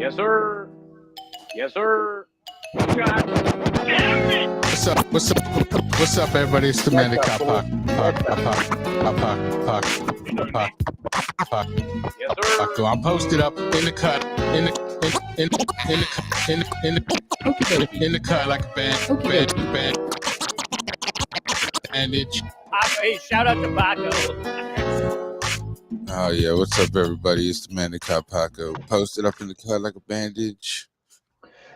Yes, sir. Yes, sir. God damn it! What's up? What's up, everybody? It's the man that got Paco. Yes, sir. I'm posted up in the cut, in the cut like a bandage. Hey, shout out to Paco. Oh yeah, what's up, everybody? It's the man that got Paco. Posted up in the cut like a bandage.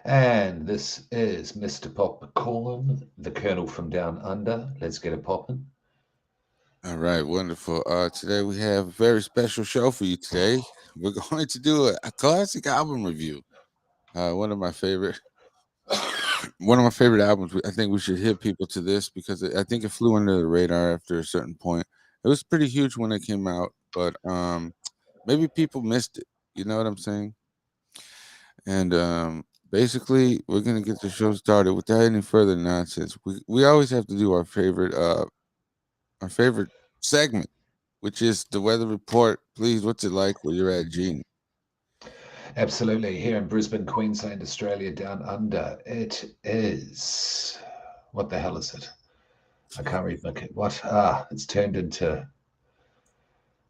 And this is Mr. Pop calling, the Colonel from Down Under. Let's get it popping. All right, wonderful. Today we have a very special show for you today. We're going to do a classic album review. One of my favorite albums. I think we should hit people to this because I think it flew under the radar after a certain point. It was pretty huge when it came out, but maybe people missed it. You know what I'm saying? And basically, we're gonna get the show started without any further nonsense. We always have to do our favorite segment, which is the weather report. Please, what's it like where you're at, Gene? Absolutely. Here in Brisbane, Queensland, Australia, Down Under, it is... What the hell is it? I can't read my... What? It's turned into...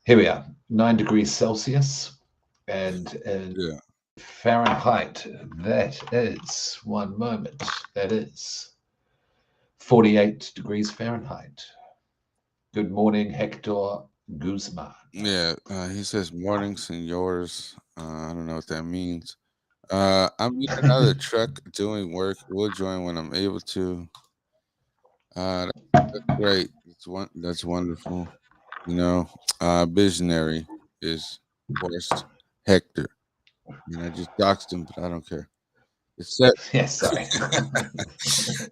Here we are. 9 degrees Celsius. And Yeah. Fahrenheit, that is... One moment. That is 48 degrees Fahrenheit. Good morning, Hector Guzman. Yeah, he says morning, senors. I don't know what that means. I'm in another truck doing work. We'll join when I'm able to. That's great. That's wonderful. You know, visionary is, of course, Hector. And I just doxed him, but I don't care. It's Yes, sorry.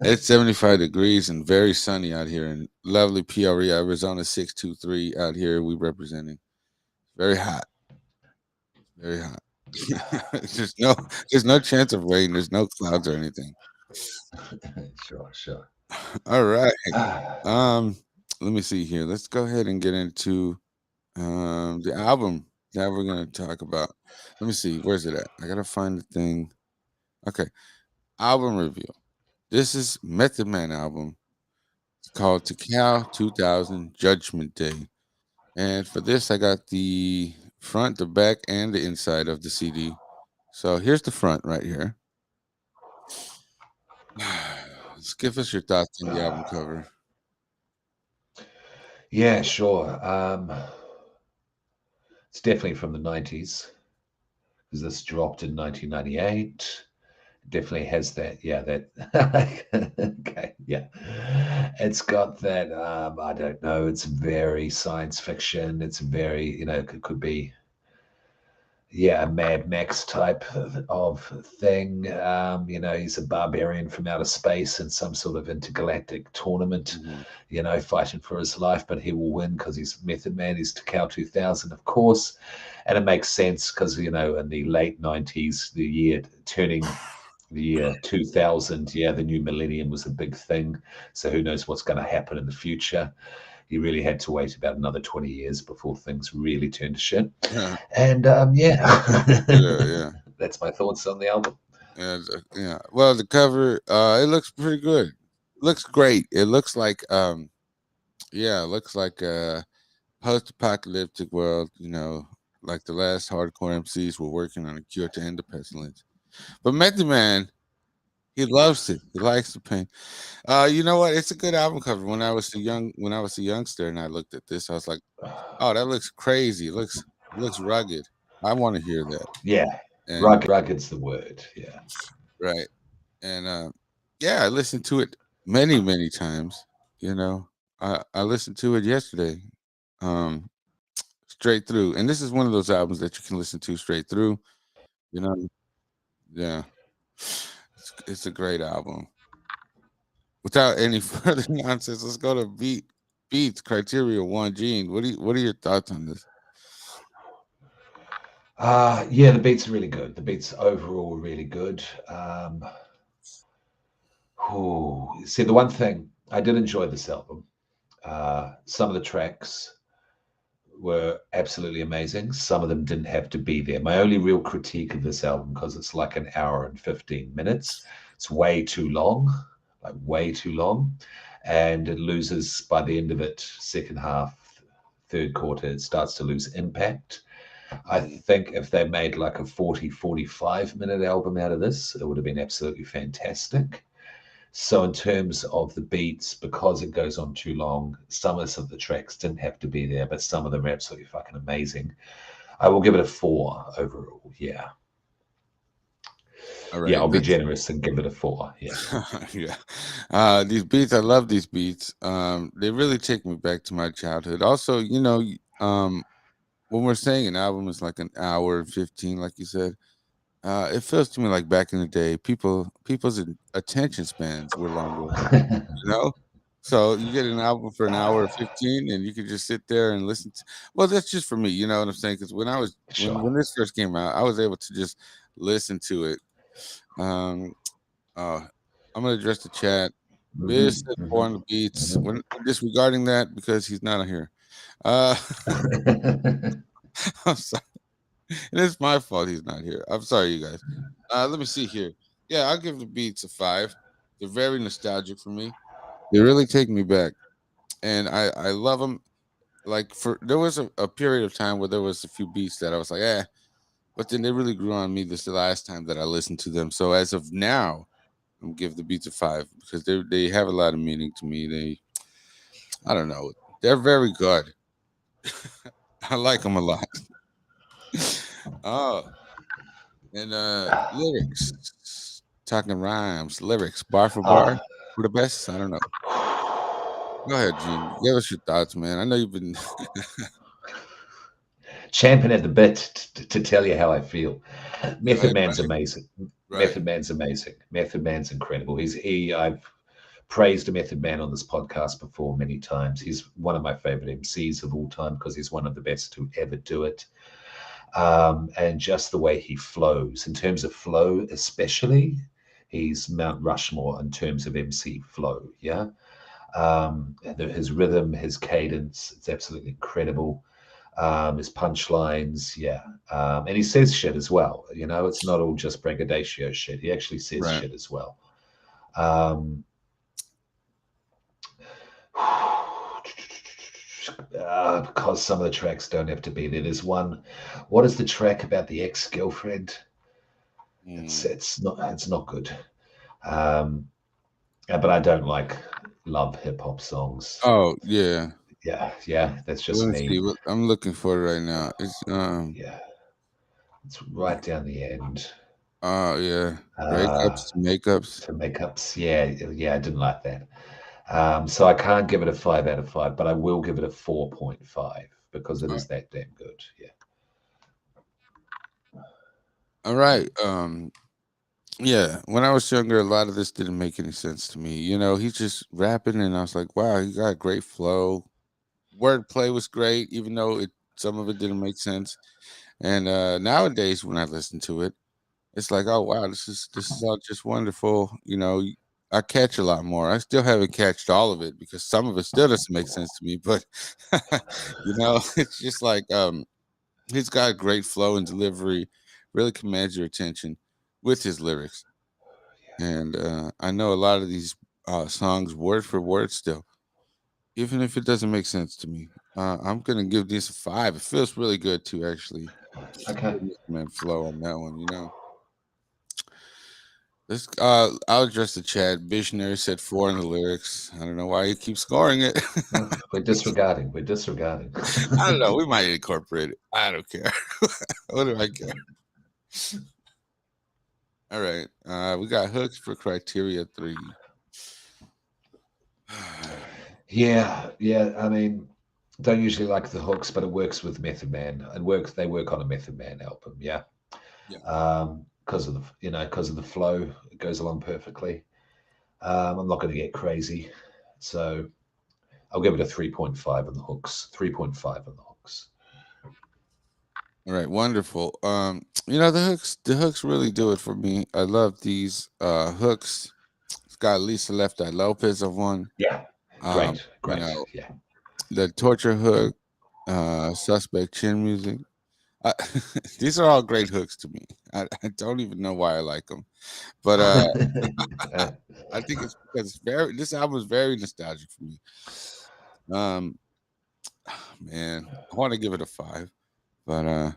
It's 75 degrees and very sunny out here in lovely PRE, Arizona 623 out here. We representing. Very hot. Very hot. There's no chance of rain. There's no clouds or anything. Sure. All right. Let me see here. Let's go ahead and get into the album that we're gonna talk about. Let me see. Where's it at? I gotta find the thing. Okay. Album review. This is Method Man album. It's called Tical 2000 Judgment Day. And for this, I got the front, the back, and the inside of the CD. So here's the front right here. Let's give us your thoughts on the album cover. Yeah, sure. It's definitely from the 90s because this dropped in 1998. Definitely has that. Yeah, that. Okay, yeah. It's got that. I don't know. It's very science fiction. It's very, it could be, a Mad Max type of thing. He's a barbarian from outer space in some sort of intergalactic tournament, fighting for his life, but he will win because he's Method Man. He's Tical 2000, of course. And it makes sense because, in the late 90s, the year 2000, the new millennium was a big thing. So who knows what's going to happen in the future. You really had to wait about another 20 years before things really turned to shit. And Yeah. That's my thoughts on the album. Yeah. Well, the cover, it looks pretty good. Looks great. It looks like a post-apocalyptic world, like the last hardcore MCs were working on a cure to end the pestilence. But Method Man, he loves it. He likes the pain. You know what? It's a good album cover. When I was a youngster and I looked at this, I was like, oh, that looks crazy. It looks rugged. I want to hear that. Yeah. Rugged's the word. Yeah. Right. And I listened to it many, many times. I listened to it yesterday. Straight through. And this is one of those albums that you can listen to straight through. Yeah. It's a great album. Without any further nonsense, let's go to Beats Criteria 1. Gene, what are your thoughts on this? The beats are really good. The beats overall are really good. See, the one thing I did enjoy this album, some of the tracks were absolutely amazing. Some of them didn't have to be there. My only real critique of this album, because it's like an hour and 15 minutes, it's way too long, like way too long. And it loses by the end of it, second half, third quarter, it starts to lose impact. I Mhm. think if they made like a 40, 45-minute album out of this, it would have been absolutely fantastic. So, in terms of the beats, because it goes on too long, some of the tracks didn't have to be there, but some of them are absolutely fucking amazing. I will give it a 4 overall. Yeah. All Yeah, right, I'll be let's. generous and give it a 4. Yeah. Yeah, these beats, I love these beats. They really take me back to my childhood. Also, when we're saying an album is like an hour and 15, like you said, it feels to me like back in the day, people's attention spans were longer. You know? So you get an album for an hour or 15 and you could just sit there and listen to, well, that's just for me, you know what I'm saying? Because when I was when Sure. this first came out, I was able to just listen to it. Um uh I'm gonna address the chat. Biz Hmm. said four Hmm. on the beats. Hmm. We're disregarding that because he's not here. Uh I'm sorry. It is my fault he's not here. I'm sorry, you guys. Let me see here. Yeah, I'll give the beats a 5. They're very nostalgic for me. They really take me back. And I love them. Like for there was a period of time where there was a few beats that I was like, but then they really grew on me this last time that I listened to them. So as of now, I'm gonna give the beats a 5 because they have a lot of meaning to me. I don't know, they're very good. I like them a lot. Oh, and lyrics, talking rhymes, lyrics, bar for bar, Ah. for the best. I don't know. Go ahead, Gene. Give us your thoughts, man. I know you've been Champion at the bit to tell you how I feel. Method right, Man's amazing. right, Method Man's incredible. I've praised a Method Man on this podcast before many times. He's one of my favorite MCs of all time because he's one of the best to ever do it. And just the way he flows, in terms of flow, especially, he's Mount Rushmore in terms of MC flow. Yeah. His rhythm, his cadence, it's absolutely incredible. His punchlines, yeah. And he says shit as well. You know, it's not all just braggadocio shit. He actually says right. shit as well. Um, because some of the tracks don't have to be there. There's one. What is the track about the ex-girlfriend? Mm. It's not good. Um, but I don't like love hip hop songs. Oh yeah. Yeah, yeah, that's Let just me me. see. I'm looking for it right now. It's Yeah, it's right down the end. oh yeah. Uh, Breakups, makeups. to makeups. Yeah, yeah, I didn't like that. So I can't give it a 5 out of 5, but I will give it a 4.5 because it Uh, is that damn good. Yeah. all right. Yeah. When I was younger, a lot of this didn't make any sense to me. You know, he's just rapping, and I was like, wow, he got a great flow. Wordplay was great, even though it some of it didn't make sense. And nowadays, when I listen to it, it's like, oh wow, this is all just wonderful. You know, I catch a lot more. I still haven't catched all of it because some of it still doesn't make sense to me. But it's just like he's got great flow and delivery, really commands your attention with his lyrics. And I know a lot of these songs word for word still, even if it doesn't make sense to me. I'm gonna give this a 5. It feels really good to actually Okay. hear man flow on that one. Let's I'll address the chat. Visionary said 4 in the lyrics. I don't know why he keeps scoring it. We're disregarding. We're disregarding. I don't know. We might incorporate it. I don't care. What do I care? All right. We got hooks for criteria 3. Yeah, yeah. I mean, don't usually like the hooks, but it works with Method Man. It works. They work on a Method Man album. Yeah. Yeah. Because of the flow, it goes along perfectly. I'm not going to get crazy, so I'll give it a 3.5 on the hooks. 3.5 on the hooks. All right, wonderful. The hooks really do it for me. I love these hooks. It's got Lisa Left Eye Lopez of one. Yeah, Um, great, you great. know, Yeah, the torture hook. Suspect Chin Music. I, these are all great hooks to me. I don't even know why I like them, but I think it's because this album is very nostalgic for me. Um, man, I want to give it a 5, but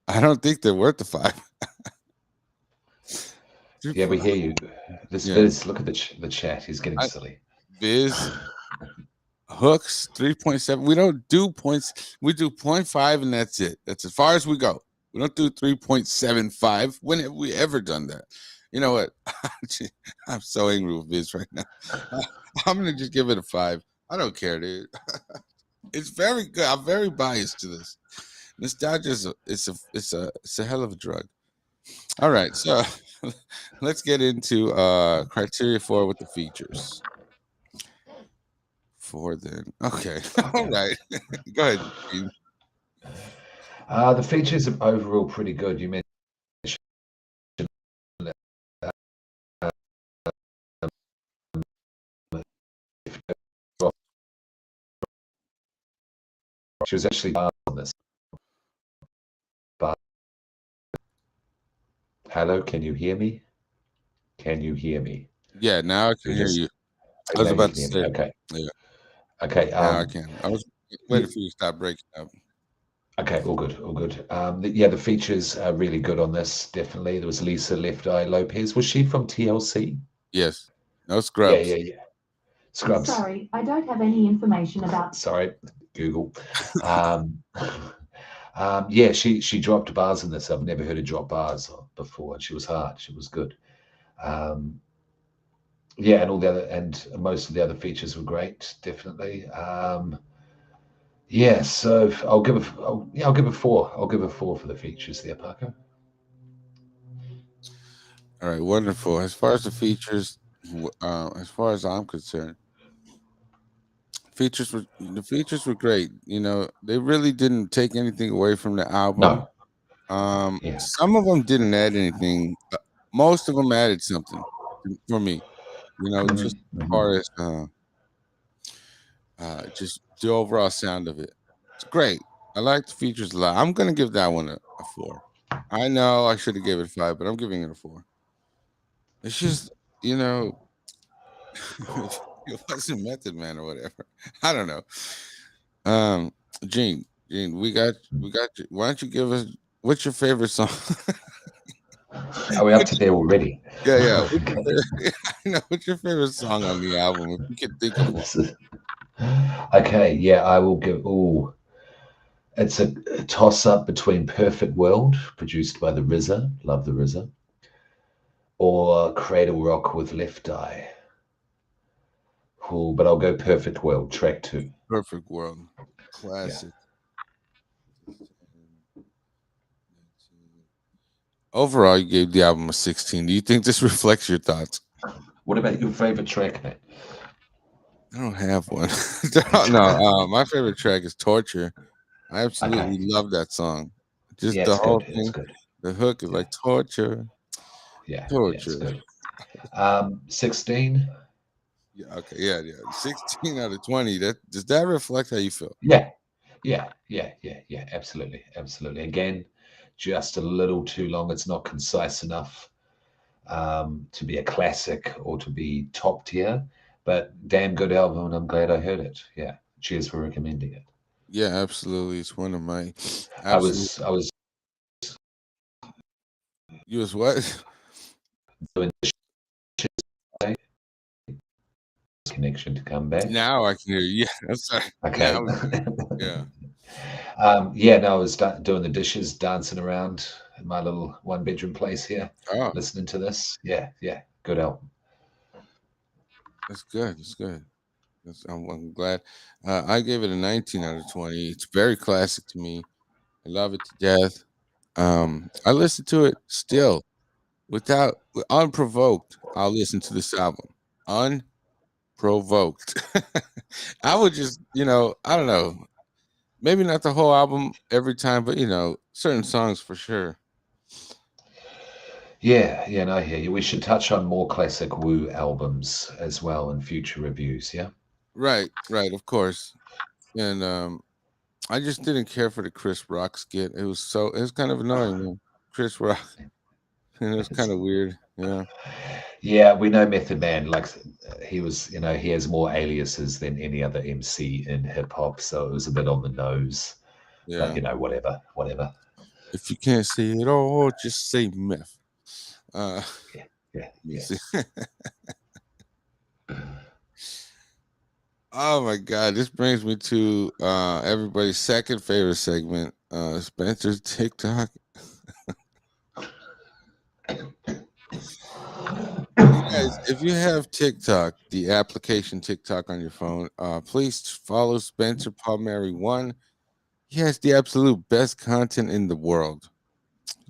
I don't think they're worth the 5. Yeah, we hear you. This Yeah, Viz, look at the chat. He's getting I, silly. Viz hooks 3.7. We don't do points. We do 0.5 and that's it. That's as far as we go. We don't do 3.75. When have we ever done that? You know what? I'm so angry with Viz right now. I'm gonna just give it a 5. I don't care, dude. It's very good. I'm very biased to this. Nostalgia is it's a hell of a drug. All right, so let's get into criteria for with the features. 4 then. Okay. All right. Go ahead, Gene. The features are overall pretty good. You mentioned she was actually on this. But hello, can you hear me? Can you hear me? Yeah, now I can hear you. I was Now you about can to hear me. say, Okay. yeah, Okay. now I can. I was waiting for you to stop breaking up. Okay, all good, all good. Yeah, the features are really good on this. Definitely, there was Lisa Left Eye Lopez. Was she from TLC? Yes. No Yeah, scrubs. yeah, yeah. Scrubs. Sorry, I don't have any information about. Sorry, Google. Um, yeah, she dropped bars in this. I've never heard her drop bars before, and she was hard. She was good. Um, yeah, and all the other and most of the other features were great. Definitely. Yeah, so I'll give a 4. I'll give a 4 for the features there, Paco. All right, wonderful. As far as the features, as far as I'm concerned, the features were great. You know, they really didn't take anything away from the album. No. Yeah. Some of them didn't add anything. Most of them added something for me. You know, just as far as just the overall sound of it. It's great. I like the features a lot. I'm gonna give that one a 4. I know I should have gave it a 5, but I'm giving it a 4. It's just, you know, it wasn't Method Man or whatever. I don't know. Um, Gene, we got you. Why don't you give us what's your favorite song? Are we up to there already? Yeah. I know. What's your favorite song on the album? If you can think of one. Okay, yeah, I will give. Oh, it's a toss up between Perfect World, produced by the RZA, love the RZA, or Cradle Rock with Left Eye. Oh, but I'll go Perfect World, track 2. Perfect World, Yeah. classic. Overall, you gave the album a 16. Do you think this reflects your thoughts? What about your favorite track, mate? I don't have one. No, my favorite track is Torture. I absolutely love that song. Just Yeah, the it's whole good. It's thing. good. The hook is Yeah, like torture, yeah, it's torture. good. 16. Yeah, okay, yeah. 16 out of 20. Does that reflect how you feel? Yeah. Absolutely, absolutely. Again, just a little too long. It's not concise enough to be a classic or to be top tier, but damn good album, and I'm glad I heard it. Yeah, cheers for recommending it. Yeah, absolutely. It's one of my I absolute. was You was what? doing the connection to come back. Now I can hear you. Yeah, I'm sorry. Okay. Now we can. Yeah. Yeah, no, I was doing the dishes, dancing around in my little one-bedroom place here, Oh, listening to this. Yeah, good album. that's good. That's good. I'm glad. I gave it a 19 out of 20. It's very classic to me. I love it to death. I listen to it still without unprovoked. I'll listen to this album unprovoked. I would just, I don't know, maybe not the whole album every time, but certain songs for sure. Yeah, no, I hear you. We should touch on more classic Wu albums as well in future reviews. Yeah. Right, of course. And I just didn't care for the Chris Rock skit. It was kind of annoying, man. Chris Rock, and it was kind of weird. Yeah. Yeah, we know Method Man. Like he was, he has more aliases than any other MC in hip hop, so it was a bit on the nose. But Yeah. whatever. If you can't say it all, just say meth. Uh, Yeah. let me see. Oh my God, this brings me to everybody's second favorite segment, Spencer's TikTok. You guys, if you have TikTok, the application TikTok on your phone, please follow Spencer Palmieri one. He has the absolute best content in the world.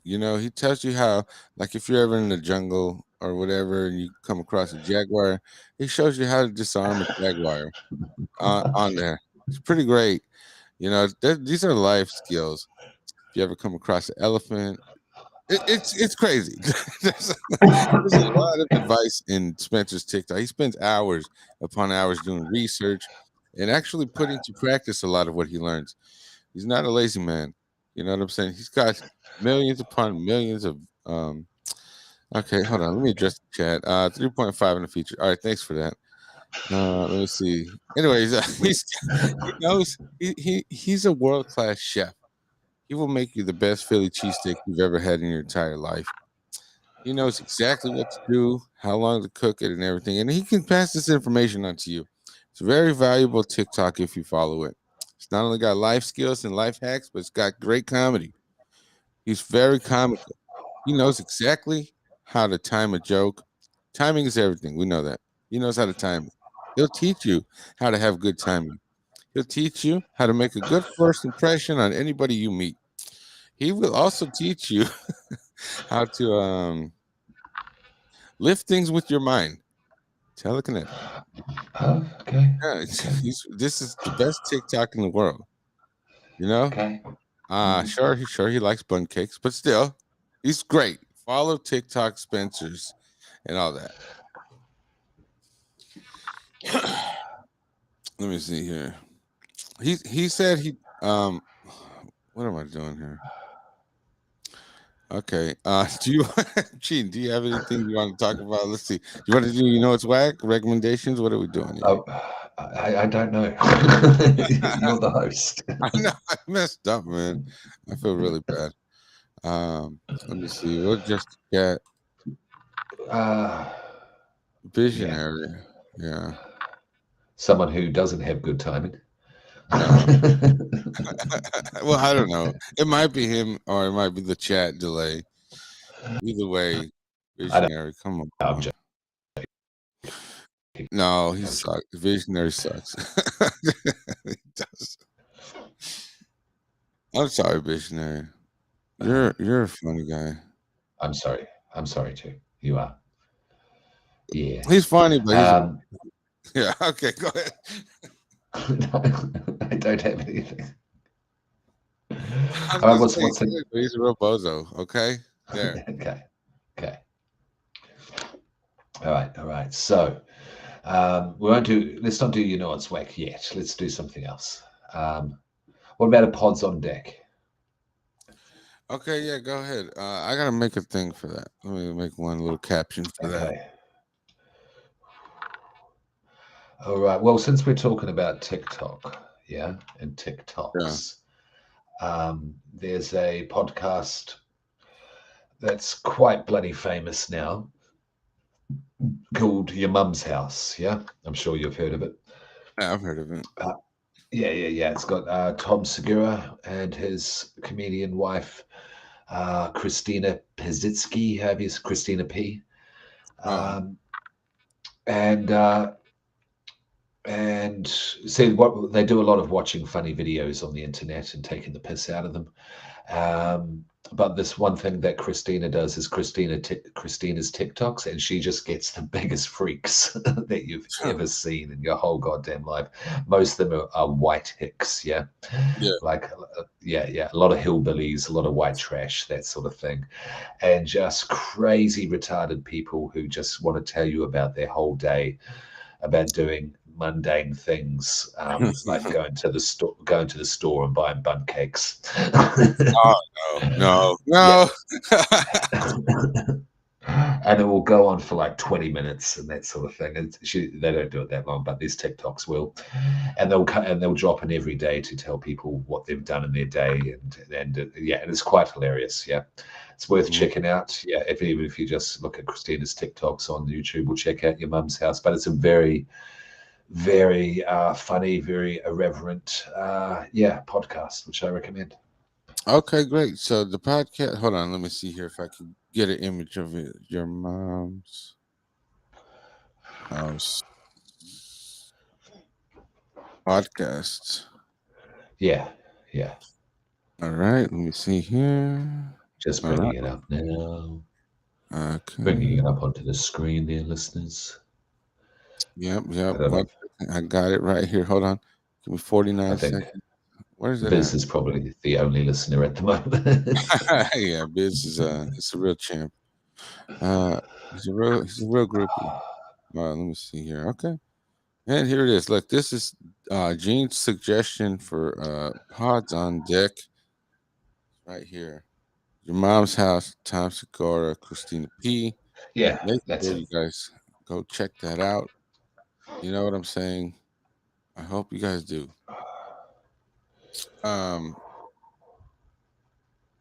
He tells you how, like, if you're ever in the jungle or whatever, and you come across a jaguar, he shows you how to disarm a jaguar on there. It's pretty great. These are life skills. If you ever come across an elephant, it's crazy. there's a lot of advice in Spencer's TikTok. He spends hours upon hours doing research and actually putting to practice a lot of what he learns. He's not a lazy man. You know what I'm saying? He's got millions upon millions of okay, hold on. Let me address the chat. 3.5 in the feature. All right, thanks for that. Let me see. Anyways, he knows he's a world-class chef. He will make you the best Philly cheesesteak you've ever had in your entire life. He knows exactly what to do, how long to cook it, and everything. And he can pass this information on to you. It's a very valuable TikTok if you follow it. It's not only got life skills and life hacks, but it's got great comedy. He's very comical. He knows exactly how to time a joke. Timing is everything. We know that. He knows how to time it. He'll teach you how to have good timing. He'll teach you how to make a good first impression on anybody you meet. He will also teach you how to lift things with your mind. Telekinetic. Oh, okay. Yeah, this is the best TikTok in the world. Okay. Sure he likes bun cakes, but still, he's great. Follow TikTok Spencers and all that. Let me see here. He said what am I doing here? Okay. Do you Gene, do you have anything you want to talk about? Let's see. You want to do it's whack recommendations? What are we doing here? Oh, I don't know. You're the host. I know I messed up, man. I feel really bad. Let me see. We'll just get visionary. Yeah. Someone who doesn't have good timing. No. Well, I don't know. It might be him or it might be the chat delay. Either way, visionary. Come on. No, he sucks. Visionary sucks. He does. I'm sorry, visionary. You're a funny guy. I'm sorry too. You are. Yeah. He's funny, but yeah. Okay, go ahead. I don't have anything. All right, what's the... He's a real bozo. Okay, there. Okay. All right. So let's not do it's whack yet. Let's do something else. What about a pods on deck? Okay, yeah, go ahead. I gotta make a thing for that. Let me make one little caption for that. All right. Well, since we're talking about TikTok, and TikToks, there's a podcast that's quite bloody famous now called Your Mum's House. Yeah, I'm sure you've heard of it. Yeah, I've heard of it. Yeah. It's got Tom Segura and his comedian wife, Christina Pazitsky, Christina P. And see what they do a lot of watching funny videos on the internet and taking the piss out of them. But this one thing that Christina does is Christina's TikToks, and she just gets the biggest freaks that you've ever seen in your whole goddamn life. Most of them are white hicks, yeah. Like, a lot of hillbillies, a lot of white trash, that sort of thing, and just crazy retarded people who just want to tell you about their whole day, about doing mundane things, like going to the store and buying bun cakes. Oh no, Yeah. no. And it will go on for like 20 minutes and that sort of thing. They don't do it that long, but these TikToks will, and they'll drop in every day to tell people what they've done in their day, and it's quite hilarious. Yeah, it's worth checking out. Yeah, even if you just look at Christina's TikToks on YouTube, or check out Your Mum's House. But it's a very, very funny, very irreverent, podcast, which I recommend. Okay, great. So the podcast. Hold on, let me see here if I can get an image of it. Your Mom's House podcast. Yeah. All right, let me see here. Just All bringing right. it up now. Bringing Okay. it up onto the screen there, listeners. Yep. I don't know. I got it right here. Hold on. Give me 49 I think seconds. Where is it Biz at? is probably the only listener at the moment. Yeah, Biz is it's a real champ. He's a real groupie. Let me see here. Okay. And here it is. Look, this is Gene's suggestion for pods on deck right here. Your Mom's House, Tom Segura, Christina P. Yeah, Make that's sure it. you guys go check that out. You know what I'm saying? I hope you guys do. Um,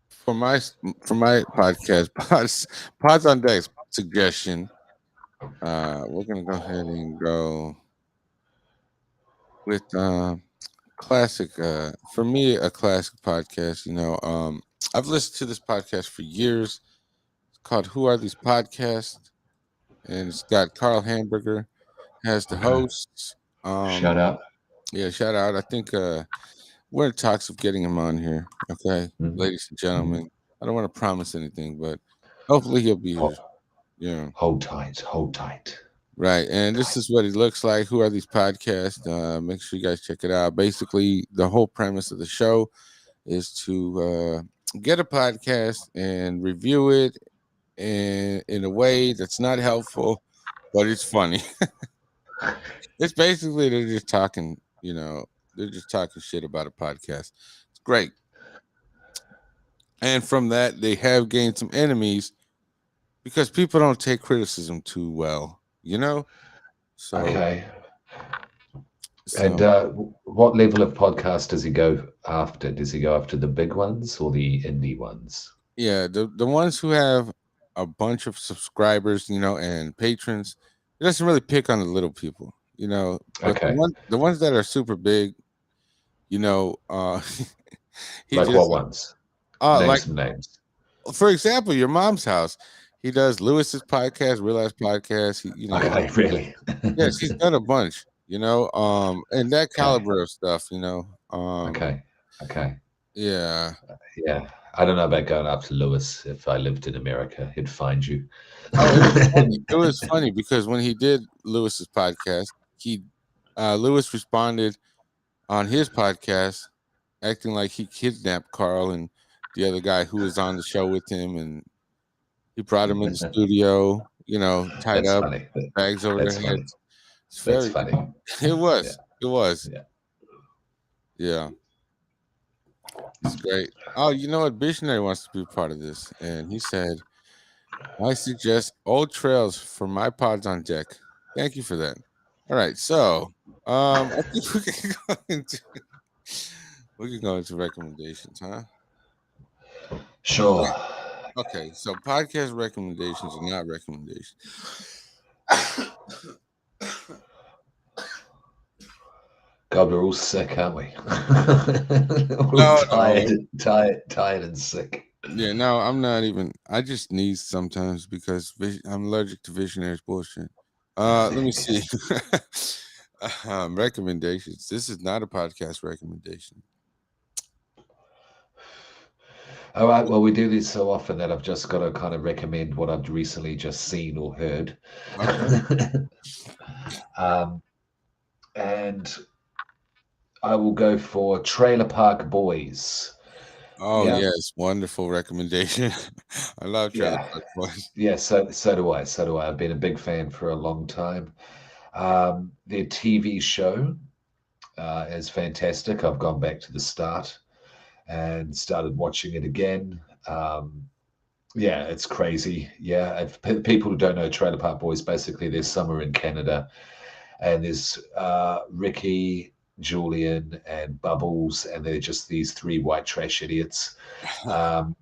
for my podcast, pods on deck suggestion. We're gonna go ahead and go with classic. For me, a classic podcast. I've listened to this podcast for years. It's called "Who Are These Podcasts?" and it's got Carl Hamburger as the hosts. Shut Um, up. yeah, shout out. I think we're in talks of getting him on here. Okay, Mhm. ladies and gentlemen. I don't want to promise anything, but hopefully he'll be here. Yeah. Hold tight. Hold tight. Right. And this is what he looks like. Who are these podcasts? Make sure you guys check it out. Basically, the whole premise of the show is to get a podcast and review it in a way that's not helpful, but it's funny. It's basically they're just talking, they're just talking shit about a podcast. It's great. And from that, they have gained some enemies because people don't take criticism too well, So, Okay. And so what level of podcast does he go after? Does he go after the big ones or the indie ones? yeah, the ones who have a bunch of subscribers, and patrons, it doesn't really pick on the little people, But Okay. the ones that are super big, he Like what just ones? Name like some names. for example, Your Mom's House. He does Lewis's podcast, Real Life Podcast. Okay, really? Yes, he's done a bunch, and that Okay. caliber of stuff, Okay. Yeah. Yeah. I don't know about going after Lewis. If I lived in America, he'd find you. Oh, it was funny. It was funny because when he did Lewis's podcast, Lewis responded on his podcast, acting like he kidnapped Carl and the other guy who was on the show with him, and he brought him in the studio, tied That's up, funny. bags over That's their funny. heads. It's That's very. funny. It was. Yeah. It was. Yeah. Yeah. It's great. Oh, you know what? Visionary wants to be part of this, and he said, "I suggest old trails for my pods on deck." Thank you for that. All right, so I think we can go into recommendations, huh? Sure. Okay, so podcast recommendations are not recommendations. God, we're all sick, aren't we? We're all tired and sick. Yeah, no, I'm not even. I just sneeze sometimes because I'm allergic to Visionary's bullshit. Let me see. Recommendations. This is not a podcast recommendation. All right. Well, we do this so often that I've just got to kind of recommend what I've recently just seen or heard. Okay. And I will go for Trailer Park Boys. Oh Yeah. yes, wonderful recommendation. I love Trailer Park Boys. Yeah, so do I. I've been a big fan for a long time. Their TV show is fantastic. I've gone back to the start and started watching it again. Yeah, it's crazy. Yeah, if people who don't know Trailer Park Boys, basically there's summer in Canada, and there's Ricky, Julian, and Bubbles, and they're just these three white trash idiots who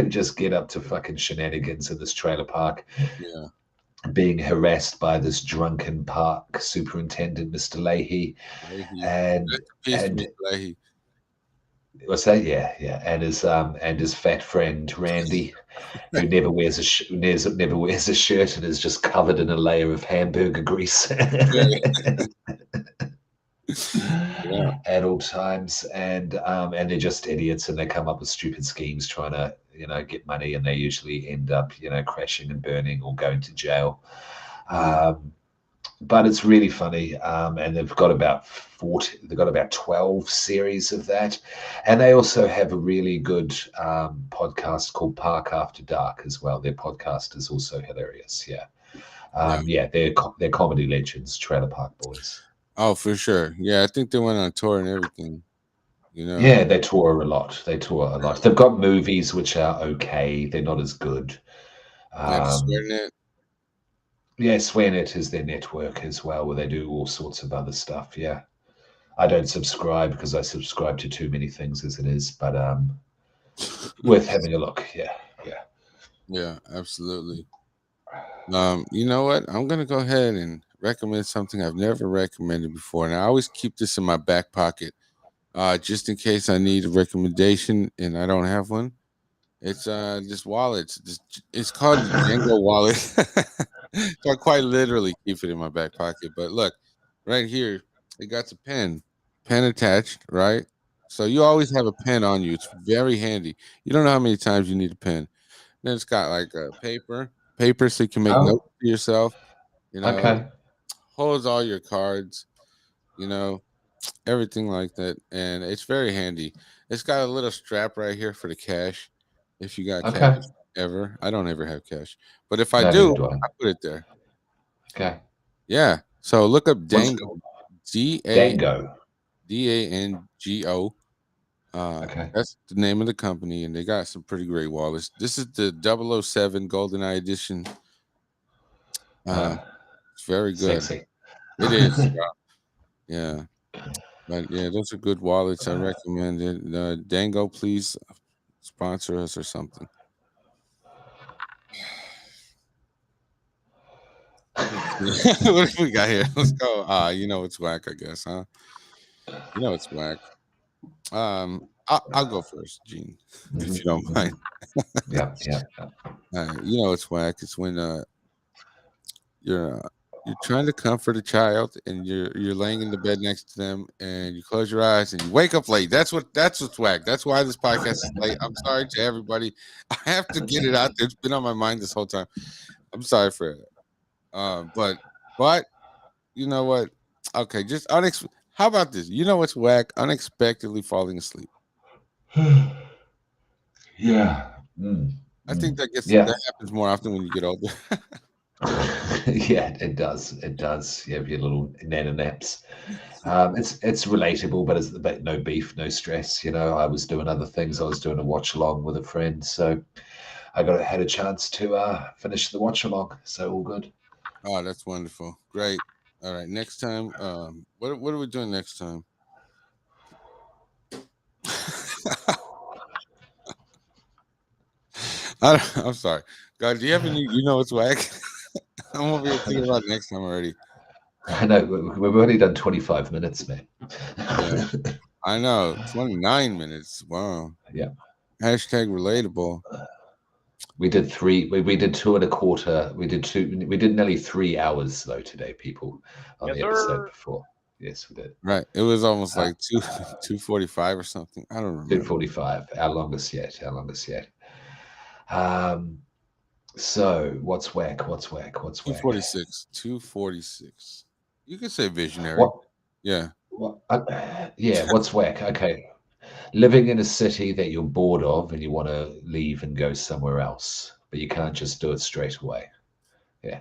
just get up to fucking shenanigans in this trailer park, Yeah. being harassed by this drunken park superintendent, Mr. Leahy, Leahy. and Rest in peace, and Mr. Leahy. what's that? Yeah, and his fat friend Randy, who never wears never wears a shirt and is just covered in a layer of hamburger grease Yeah. at all times, and they're just idiots, and they come up with stupid schemes trying to get money, and they usually end up crashing and burning or going to jail. But it's really funny, and they've got about 12 series of that, and they also have a really good podcast called Park After Dark as well. Their podcast is also hilarious. Yeah, they're comedy legends, Trailer Park Boys. Oh, for sure. Yeah, I think they went on tour and everything. Yeah, they tour a lot. They've got movies which are okay. They're not as good. Yeah, the SwearNet. Yeah, SwearNet is their network as well, where they do all sorts of other stuff. Yeah. I don't subscribe because I subscribe to too many things as it is, but worth having a look. Yeah, absolutely. You know what? I'm gonna go ahead and recommend something I've never recommended before, and I always keep this in my back pocket, just in case I need a recommendation and I don't have one. It's this wallet. It's called the Django wallet. So I quite literally keep it in my back pocket. But look, right here, it got a pen attached, right? So you always have a pen on you. It's very handy. You don't know how many times you need a pen. Then it's got like a paper so you can make notes Oh, to yourself. You know, okay. holds all your cards. You know, everything like that, and it's very handy. It's got a little strap right here for the cash. If you got cash Okay. ever, I don't ever have cash, but if I No, neither do, do I. I put it there. Okay. Yeah. So look up What's Dango, D A Dango? Dango. Okay. That's the name of the company, and they got some pretty great wallets. This is the 007 GoldenEye edition. Uh, It's very good. Sexy. It is. Yeah. But yeah, those are good wallets. I recommend it. Dango, please sponsor us or something. What do we got here? Let's go. You know it's whack, I guess, huh? You know it's whack. I'll go first, Gene, if you don't mind. Yeah. You know it's whack. It's when you're trying to comfort a child and you're laying in the bed next to them and you close your eyes and you wake up late. That's what's whack. That's why this podcast is late. I'm sorry to everybody. I have to get it out there. It's been on my mind this whole time. I'm sorry for it. But you know what? Okay, just how about this? You know what's whack? Unexpectedly falling asleep. Yeah. I think that Yeah. happens more often when you get older. Yeah, it does. It does. You have your little nana naps. It's relatable, but no beef, no stress. I was doing other things. I was doing a watch along with a friend, so I had a chance to finish the watch along. So all good. Oh, that's wonderful. Great. All right. Next time, what are we doing next time? I'm sorry. God, do you have any? You know it's whack. I'm over here thinking about next time already. I know we've already done 25 minutes, man. Yeah, I know. 29 minutes. Wow. Yeah. Hashtag relatable. We did three. We did 2.25. We did nearly 3 hours though today, people, on Yes, the episode sir. before. Yes, we did. Right. It was almost like 2:45 or something. I don't remember. 2:45. Our longest yet. So what's whack? 2:46. 2:46. You could say visionary. What? Yeah. Yeah. What's whack? Okay. Living in a city that you're bored of and you want to leave and go somewhere else, but you can't just do it straight away. Yeah.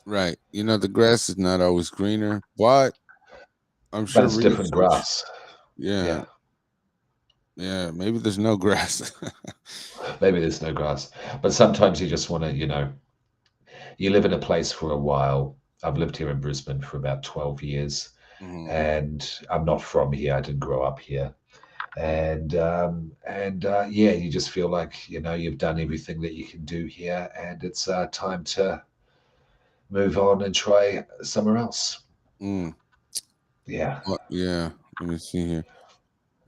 Right. You know, the grass is not always greener, but I'm But sure it's different research. grass. Yeah. Yeah. Yeah. Maybe there's no grass. Maybe there's no grass. But sometimes you just want to, you live in a place for a while. I've lived here in Brisbane for about 12 years, Mhm. and I'm not from here. I didn't grow up here. And yeah, you just feel like, you've done everything that you can do here, and it's time to move on and try somewhere else. Mm. Yeah. Yeah. Let me see here.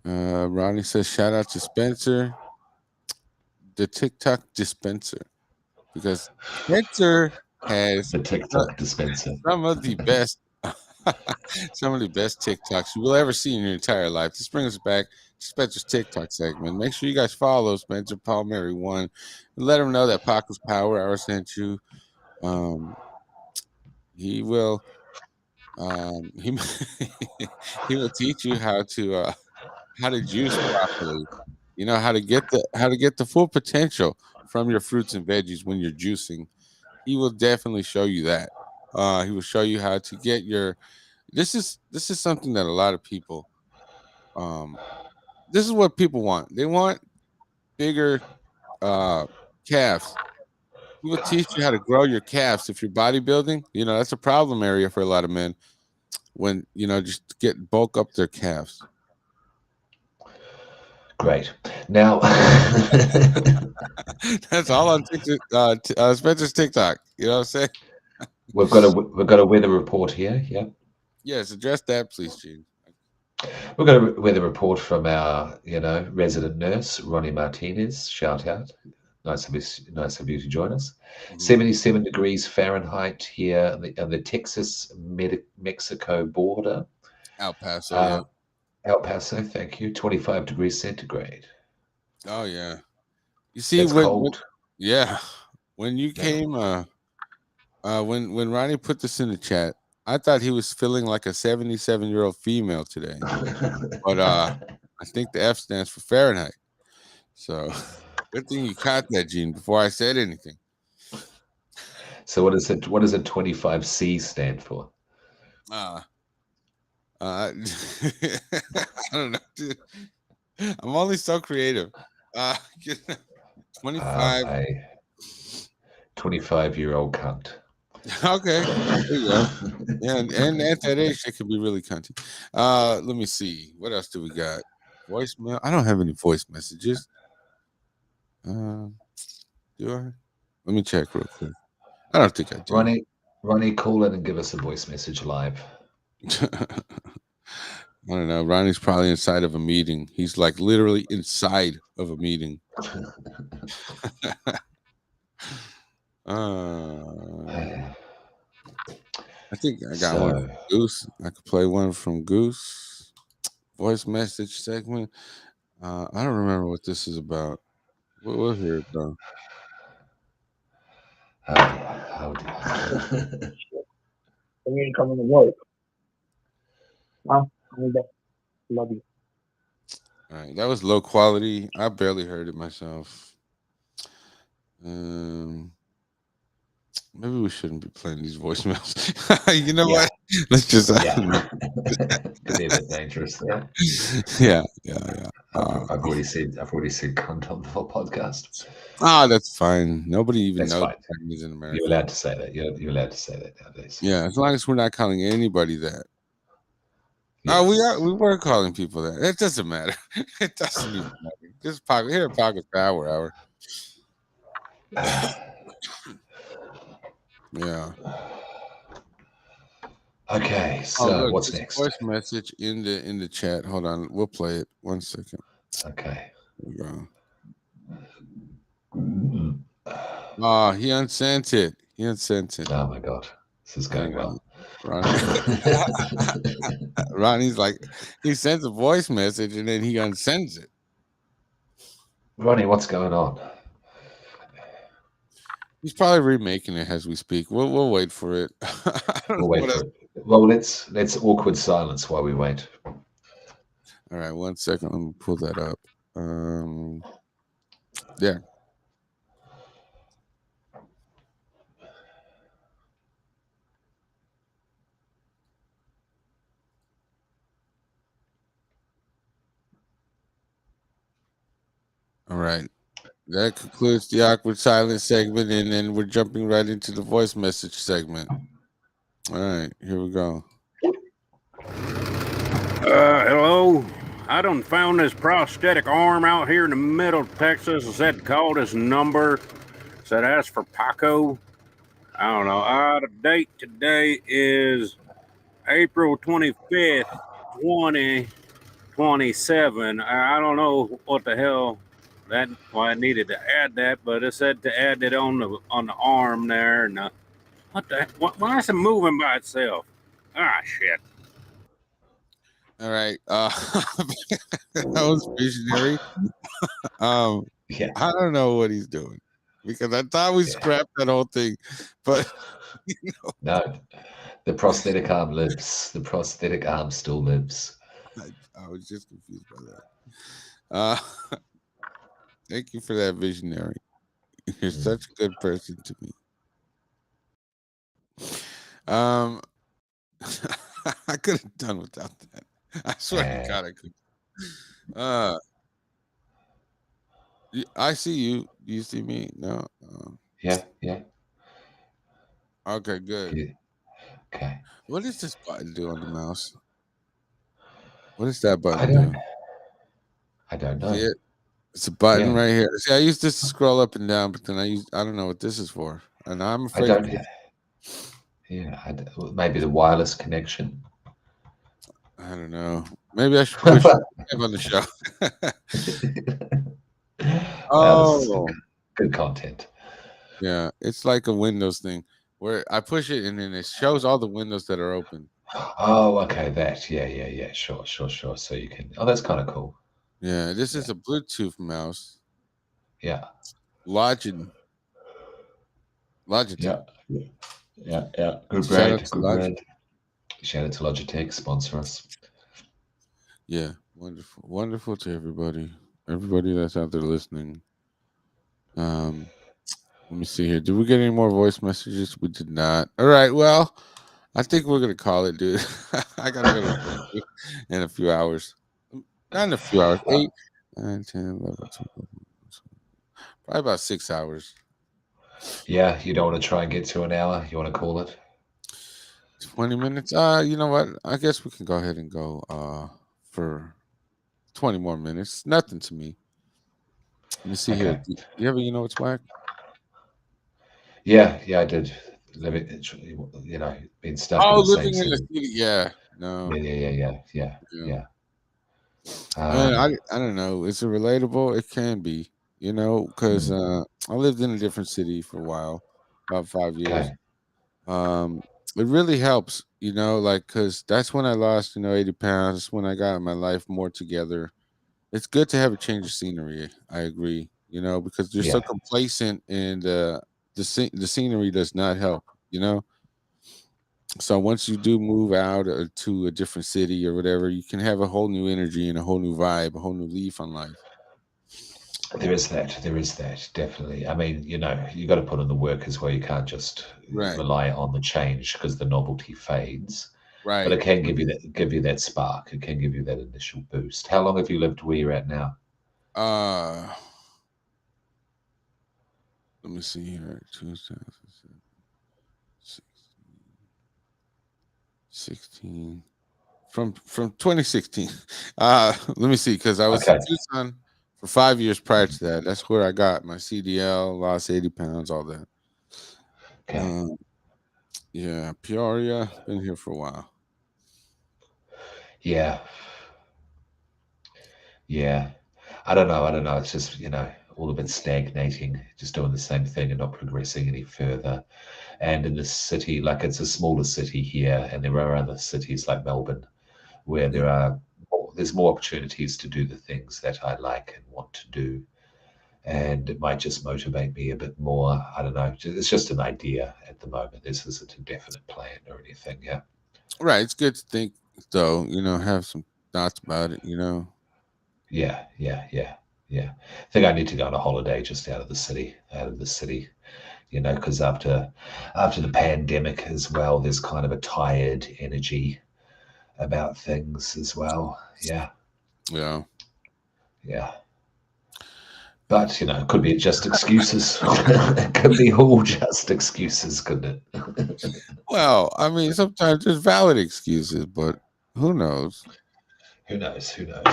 Ronnie says, shout out to Spencer, the TikTok dispenser, because Spencer has The uh, TikTok dispenser. some of the best, some of the best TikToks you will ever see in your entire life. This brings us back to Spencer's TikTok segment. Make sure you guys follow Spencer Palmieri one, and let him know that Paco's Power Hour sent you. Um, he will, he he will teach you how to juice properly. You know how to get the full potential from your fruits and veggies when you're juicing. He will definitely show you that. He will show you how to get your. This is something that a lot of people. Um, this is what people want. They want bigger uh, calves. He will teach you how to grow your calves. If you're bodybuilding, you know that's a problem area for a lot of men. When just get bulk up their calves. Great. Now, That's all on TikTok, Spencer's TikTok. You know what I'm saying? we've got a weather report here. Yeah. Yes, address that, please, Gene. We've got a weather report from our, resident nurse, Ronnie Martinez. Shout out. Nice of you to join us. Mhm. 77 degrees Fahrenheit here on the Texas-Mexico border. El Paso, yeah. Uh, El Paso, thank you. 25 degrees centigrade. Oh yeah. You see, That's when cold. yeah, when you Yeah. came, when Ronnie put this in the chat, I thought he was feeling like a 77-year-old female today, but I think the F stands for Fahrenheit. So good thing you caught that, Gene, before I said anything. So what does a 25C stand for? Uh, I don't know, dude. I'm only so creative. Uh, 25. A 25-year-old cunt. Okay, there you go. Yeah, and at that age, they could be really cunty. Let me see. What else do we got? Voicemail. I don't have any voice messages. Do I? Let me check real quick. I don't think I do. Ronnie, call in and give us a voice message live. I don't know. Ronnie's probably inside of a meeting. He's like literally inside of a meeting. I think I got one from So, Goose. I could play one from Goose. Voice message segment. I don't remember what this is about. We'll hear it though. oh dear. You ain't coming to work. Huh? Love you. All right, that was low quality. I barely heard it myself. Maybe we shouldn't be playing these voicemails. You know Yeah. what? Let's just Yeah. Could be a bit dangerous. Yeah. yeah. I've already said cunt on the whole podcast. That's fine. Nobody even That's knows fine. Chinese in You're America. allowed to say that. You're allowed to say that nowadays. Yeah, as long as we're not calling anybody that. Yes. We were calling people that. It doesn't matter. It doesn't even matter. Just here at Pocket Power Hour. Yeah. Okay, Oh, so look, what's there's a next? voice message in the chat. Hold on, we'll play it. 1 second. Okay. Here we go. Mm. Oh, he unsent it. He unsent it. Oh my God, this is going Hang on. well. Ronnie's like, he sends a voice message and then he unsends it. Ronnie, what's going on? He's probably remaking it as we speak. We'll wait for it. I don't We'll know wait what for else. it. Well, let's awkward silence while we wait. All right, 1 second. Let me pull that up. Yeah. All right. That concludes the awkward silence segment, and then we're jumping right into the voice message segment. All right, here we go. Hello. I done found this prosthetic arm out here in the middle of Texas. I said call this number. Said ask for Paco. I don't know. The date today is April 25th, 2027. I don't know what the hell why I needed to add that, but it said to add it on the arm there. And what the why is it moving by itself? Shit. All right. That was visionary. Yeah. I don't know what he's doing because I thought we scrapped that whole thing, but No, the prosthetic arm lives. The prosthetic arm still lives. I was just confused by that. Thank you for that visionary. You're such a good person to me. I could have done without that. I swear to God, I could. I see you. Do you see me? No. Yeah. Okay, good. Yeah. Okay. What does this button do on the mouse? What does that I button don't. do? I don't know. See it? It's a button Yeah. right here. See, I used this to scroll up and down, but then I don't know what this is for, and I'm I afraid. don't. Yeah. Maybe the wireless connection. I don't know. Maybe I should push him on the show. Oh, good content. Yeah, it's like a Windows thing where I push it and then it shows all the windows that are open. Oh, okay. That. Yeah. Sure. So you can. Oh, that's kind of cool. Yeah, this is a Bluetooth mouse. Yeah. Logitech. Yeah. Good Shout out brand. to Good Logitech. brand. Shout out to Logitech, sponsor us. Yeah, wonderful to everybody that's out there listening. Let me see here. Did we get any more voice messages? We did not. All right, well, I think we're gonna call it, dude. I gotta go to sleep in a few hours. Not in a few hours. 8, 9, 10, 11, 12, probably about 6 hours. Yeah, you don't want to try and get to an hour. You want to call it 20 minutes. You know what? I guess we can go ahead and go for 20 more minutes. Nothing to me. Let me see here. Okay. You ever what's whack? Yeah, I did. Being stuck in the same Living in the city. city. Yeah. No. Yeah. Man, I don't know. Is it relatable? It can be, because I lived in a different city for a while, about 5 years. Okay. It really helps, like because that's when I lost, 80 pounds. That's when I got my life more together. It's good to have a change of scenery. I agree, because you're so Yeah. complacent and the scenery does not help, So once you do move out to a different city or whatever, you can have a whole new energy and a whole new vibe, a whole new leaf on life. There is that. Definitely. I mean, you got to put in the work as well. You can't just rely on the change because the novelty fades. Right. But it can give you that spark. It can give you that initial boost. How long have you lived where you're at now? Let me see here. 16 from 2016. Let me see, because I was in Tucson for 5 years prior to that. That's where I got my CDL, lost 80 pounds, all that. Okay. Yeah, Peoria, been here for a while. Yeah. I don't know. It's just, all a bit stagnating, just doing the same thing and not progressing any further. And in this city, like it's a smaller city here, and there are other cities like Melbourne where there's more opportunities to do the things that I like and want to do. And it might just motivate me a bit more. I don't know. It's just an idea at the moment. This isn't a definite plan or anything. Yeah. Right. It's good to think, though, have some thoughts about it, Yeah. I think I need to go on a holiday just out of the city, because after the pandemic as well, there's kind of a tired energy about things as well. Yeah. Yeah. But it could be just excuses. It could be all just excuses, couldn't it? Well, I mean, sometimes there's valid excuses, but who knows? Who knows? Who knows?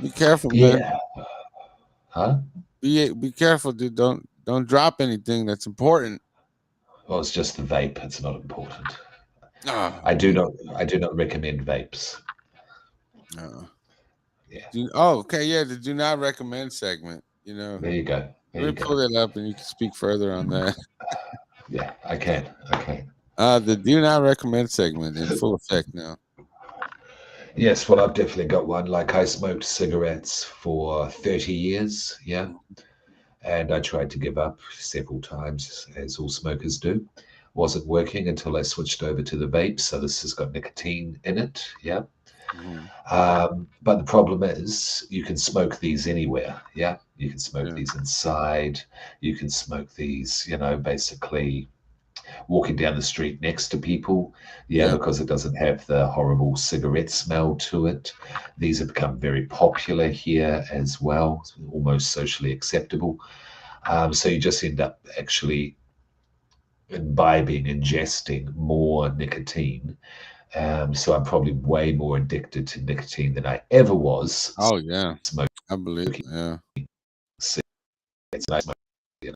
Be careful, man. Yeah. Huh? Be careful, dude. Don't drop anything that's important. Well, it's just the vape. It's not important. Ah, I do not recommend vapes. no. Yeah. Okay, yeah, the do not recommend segment. There you go. There Let you me pull go. that up, and you can speak further on that. Yeah, I can. Okay. The do not recommend segment in full effect now. Yes, well, I've definitely got one. Like, I smoked cigarettes for 30 years. Yeah. And I tried to give up several times, as all smokers do. Wasn't working until I switched over to the vape. So this has got nicotine in it. Yeah. Mhm. But the problem is you can smoke these anywhere. Yeah. You can smoke Yeah. these inside. You can smoke these, basically walking down the street next to people. Yeah. Because it doesn't have the horrible cigarette smell to it. These have become very popular here as well, almost socially acceptable. So you just end up actually ingesting more nicotine. So I'm probably way more addicted to nicotine than I ever was. Oh yeah, Smoking I believe. Yeah. cigarettes. I smoke, yeah,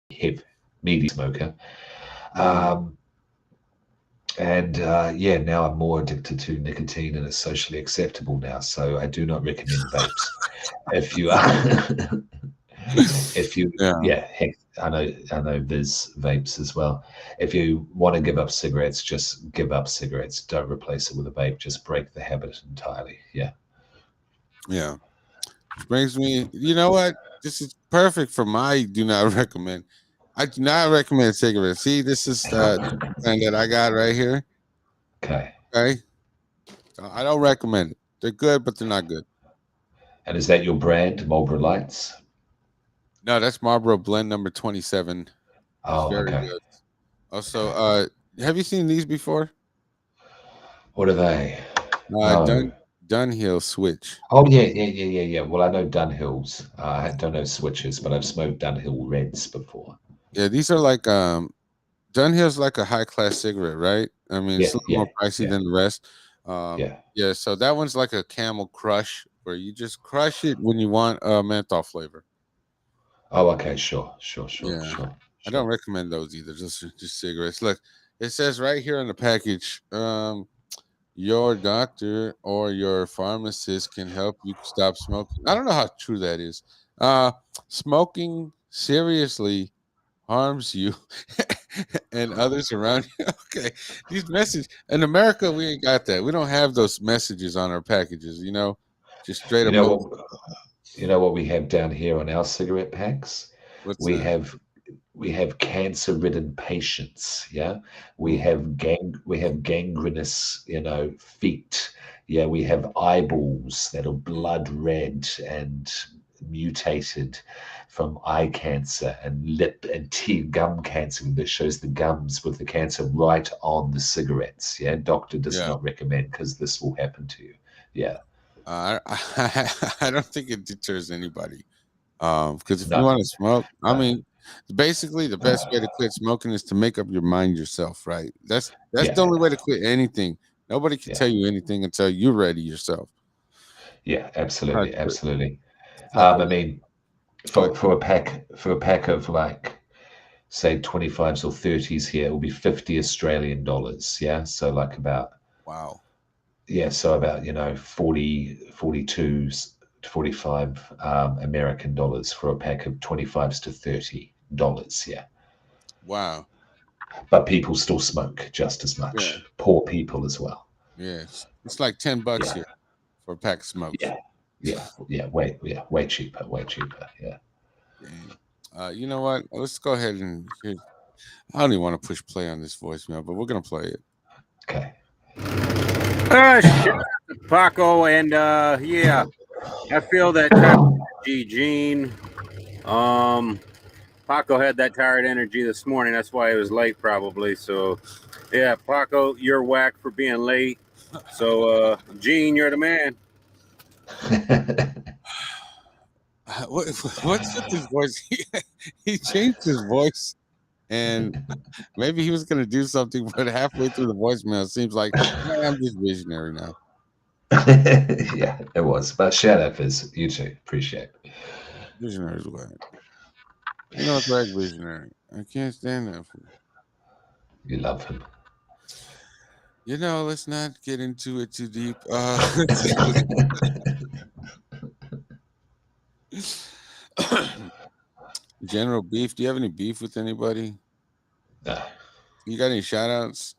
hip, meaty smoker. And now I'm more addicted to nicotine, and it's socially acceptable now. So I do not recommend vapes. If you are, heck, I know there's vapes as well. If you want to give up cigarettes, just give up cigarettes. Don't replace it with a vape. Just break the habit entirely. Yeah. Yeah. Which brings me, you know what? This is perfect for my do not recommend. I do not recommend cigarettes. See, this is the brand that I got right here. Okay. Okay. I don't recommend it. They're good, but they're not good. And is that your brand, Marlboro Lights? No, that's Marlboro Blend number 27. Oh, Very okay. good. Also, have you seen these before? What are they? No. Dunhill Switch. Oh, yeah. Well, I know Dunhills. I don't know Switches, but I've smoked Dunhill Reds before. Yeah, these are like Dunhill's like a high class cigarette, right? I mean, it's a little more pricey than the rest. Yeah. So that one's like a Camel Crush, where you just crush it when you want a menthol flavor. Oh, okay, sure. I don't recommend those either. Just cigarettes. Look, it says right here on the package, your doctor or your pharmacist can help you stop smoking. I don't know how true that is. Smoking seriously harms you and others around you. Okay, these messages in America, we ain't got that. We don't have those messages on our packages. Just straight up. You know what we have down here on our cigarette packs? What's we that? have cancer-ridden patients. Yeah, we have gangrenous, feet. Yeah, we have eyeballs that are blood red and mutated from eye cancer, and lip and teeth gum cancer that shows the gums with the cancer right on the cigarettes. Yeah, doctor does not recommend, because this will happen to you. Yeah. I don't think it deters anybody. Because if you want to smoke, I mean, basically the best way to quit smoking is to make up your mind yourself, right? That's the only way to quit anything. Nobody can tell you anything until you're ready yourself. Yeah, absolutely. I mean, for a pack of like, say, 25s or 30s here, it will be 50 Australian dollars. Yeah, so like about wow. Yeah, so about 40, 42 to 45 American dollars for a pack of 25s to $30. Yeah. Wow. But people still smoke just as much. Yeah. Poor people as well. Yes, it's like $10 here for a pack of smokes. Way cheaper. Yeah. You know what? Let's go ahead and I don't even want to push play on this voicemail, but we're gonna play it. Okay. Shout out to Paco, and yeah, I feel that type of energy, Gene. Paco had that tired energy this morning. That's why he was late, probably. So, yeah, Paco, you're whack for being late. So, Gene, you're the man. What's with his voice? He changed his voice, and maybe he was going to do something, but halfway through the voicemail, it seems like I'm just visionary now. Yeah, it was. But shout out, Fizz. You too. Appreciate it. Visionary's whack. You know, Greg Visionary. I can't stand that fool. You love him. You know, let's not get into it too deep. General beef. Do you have any beef with anybody? No. You got any shout outs?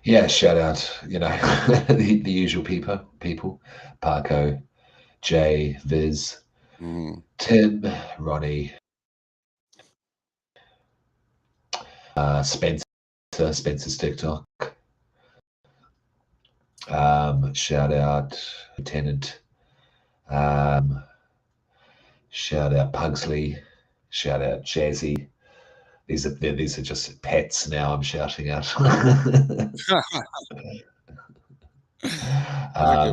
Yeah, shout out, the usual people, Paco, Jay, Viz, Tim, Ronnie, Spencer's TikTok. Shout out Lieutenant. Shout out Pugsley. Shout out Jazzy. These are just pets now. I'm shouting out.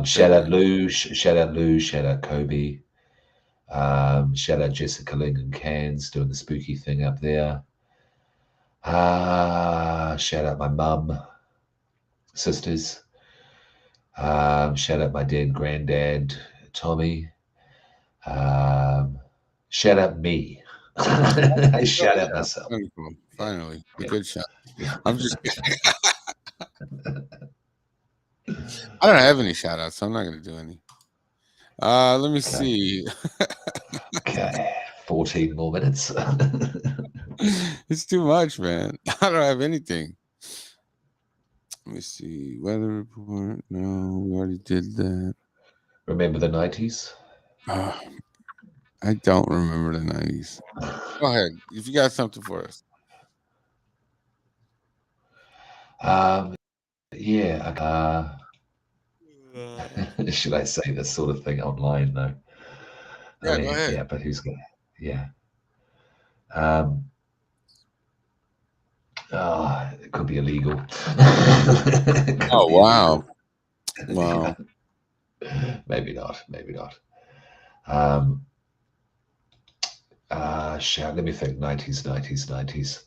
Shout out Lou. Shout out Lou. Shout out Kobe. Shout out Jessica Ling and Cairns doing the spooky thing up there. Shout out my mum, sisters. Shout out my dad, granddad, Tommy. Shout out me. I shout out myself. Finally, a good shot. I'm just I don't have any shout outs, so I'm not going to do any. Let me see. Okay, 14 more minutes. It's too much, man. I don't have anything. Let me see. Weather report. No, we already did that. Remember the 90s? I don't remember the 90s. Go ahead. If you got something for us. Yeah. Should I say this sort of thing online though? Yeah, go ahead. Yeah, but who's gonna? Yeah. It could be illegal. Oh wow. Wow. Yeah. Maybe not. Let me think. 90s.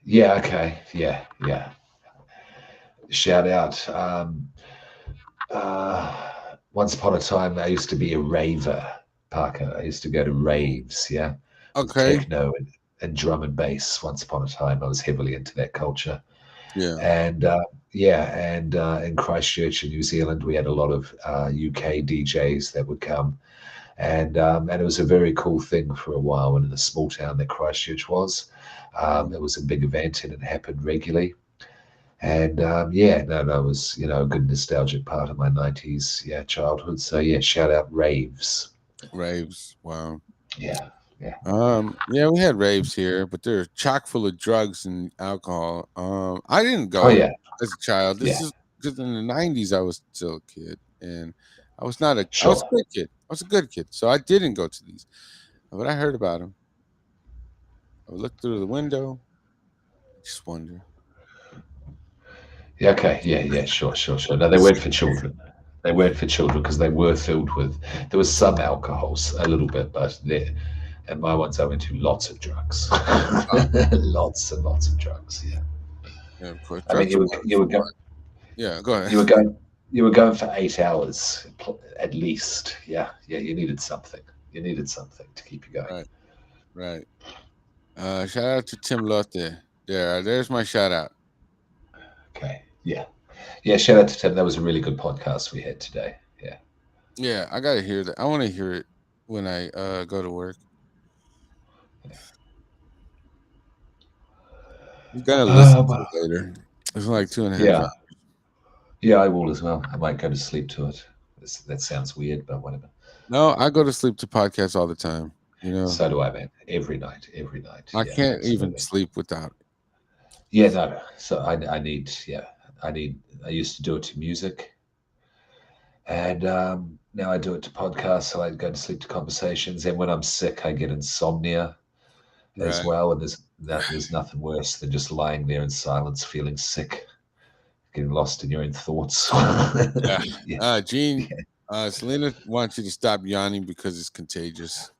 Yeah. Okay. Yeah. Shout out. Once upon a time, I used to be a raver, Parker. I used to go to raves, yeah. Okay. Techno and drum and bass. Once upon a time, I was heavily into that culture. Yeah. And in Christchurch in New Zealand, we had a lot of UK DJs that would come, and it was a very cool thing for a while. And in the small town that Christchurch was, it was a big event, and it happened regularly. And that was a good nostalgic part of my 90s childhood. So yeah, shout out raves. Raves. Wow. Yeah. We had raves here, but they're chock full of drugs and alcohol. I didn't go as a child. This is because in the 90s I was still a kid, and I was not a I was a good kid. I was a good kid, so I didn't go to these. But I heard about them. I would look through the window, just wonder. Yeah, okay. Yeah, sure. No, they weren't for children. They weren't for children because they were filled with, there was some alcohols, a little bit, but and my ones I went to lots of drugs. Lots and lots of drugs, yeah. Yeah, of course. I mean, you were going. Yeah, go ahead. You were going for 8 hours at least. Yeah, you needed something. You needed something to keep you going. Right. Shout out to Tim Lotte. There's my shout out. Okay. Yeah. Shout out to Tim. That was a really good podcast we had today. Yeah. Yeah, I gotta hear that. I want to hear it when I go to work. You gotta listen to it later. It's like 2.5 hours. Yeah, I will as well. I might go to sleep to it. That sounds weird, but whatever. No, I go to sleep to podcasts all the time. So do I, man. Every night. I can't even sleep without it. Yeah, no. So I used to do it to music, and now I do it to podcasts. So I go to sleep to conversations, and when I'm sick, I get insomnia as well. And there's nothing worse than just lying there in silence, feeling sick. getting lost in your own thoughts. Yeah. Gene, Selena wants you to stop yawning because it's contagious.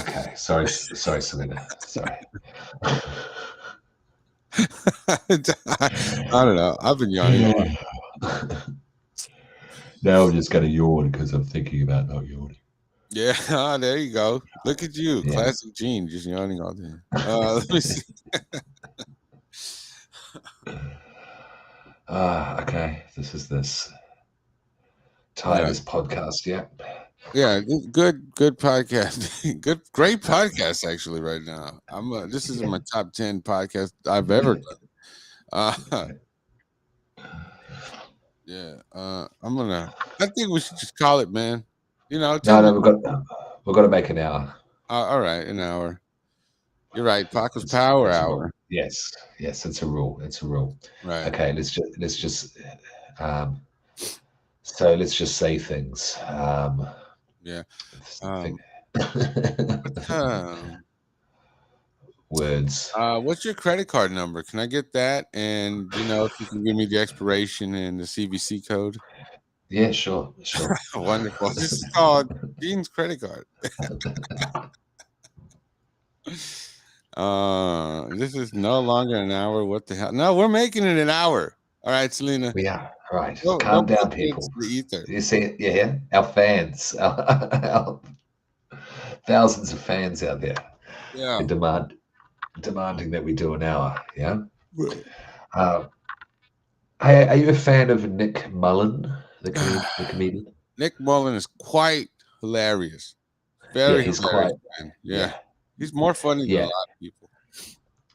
Okay. Sorry, Selena. Sorry. I don't know. I've been yawning a lot. Now I'm just going to yawn because I'm thinking about not yawning. Yeah, there you go. Look at you, Yeah. classic Gene, just yawning all day. Let me see. Okay. This is this. Titus podcast. Yep. Yeah, good podcast. Great podcast actually right now. This is in my top 10 podcast I've ever done. Yeah, I think we should just call it, man. Tell me. No, we've got to make an hour. All right, an hour. You're right. Paco's It's Power a Hour. rule. Yes, it's a rule. It's a rule. Right. Okay, let's just so let's just say things. Yeah. Words. What's your credit card number? Can I get that? And if you can give me the expiration and the CVC code. Yeah, sure. Wonderful. This is called Gene's credit card. This is no longer an hour. What the hell? No, we're making it an hour. All right, Selena. We are. All right. Go Calm down, put it into people. the ether. You see it? Yeah. Our fans, our thousands of fans out there. Yeah. Demanding that we do an hour. Yeah. Hey, are you a fan of Nick Mullen, the comedian? Nick Mullen is quite hilarious. Very he's hilarious, quite. man. Yeah. He's more funny than a lot of people.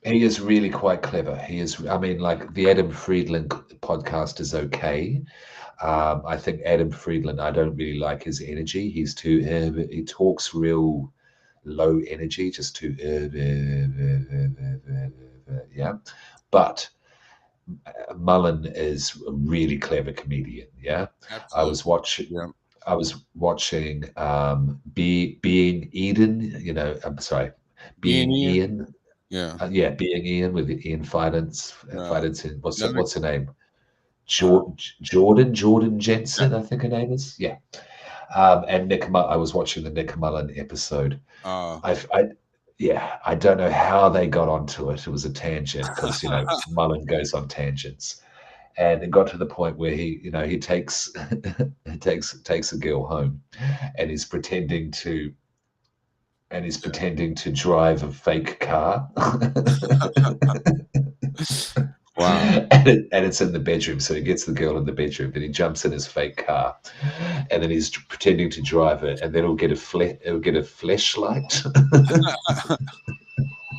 He is really quite clever. He is. I mean, like the Adam Friedland podcast is okay. I think Adam Friedland. I don't really like his energy. He's too. He talks real low energy, just too. Yeah, but Mullen is a really clever comedian. Yeah, absolutely. I was watching Being Eden. I'm sorry, Being Ian. Yeah, Being Ian with Ian Fidance. What's her name? Jordan Jensen, I think her name is. Yeah. And I was watching the Nick Mullen episode. I don't know how they got onto it. It was a tangent because Mullen goes on tangents, and it got to the point where he takes a girl home, and he's pretending to drive a fake car. Wow. And it's in the bedroom. So he gets the girl in the bedroom, then he jumps in his fake car, and then he's pretending to drive it, and then it'll get a flashlight.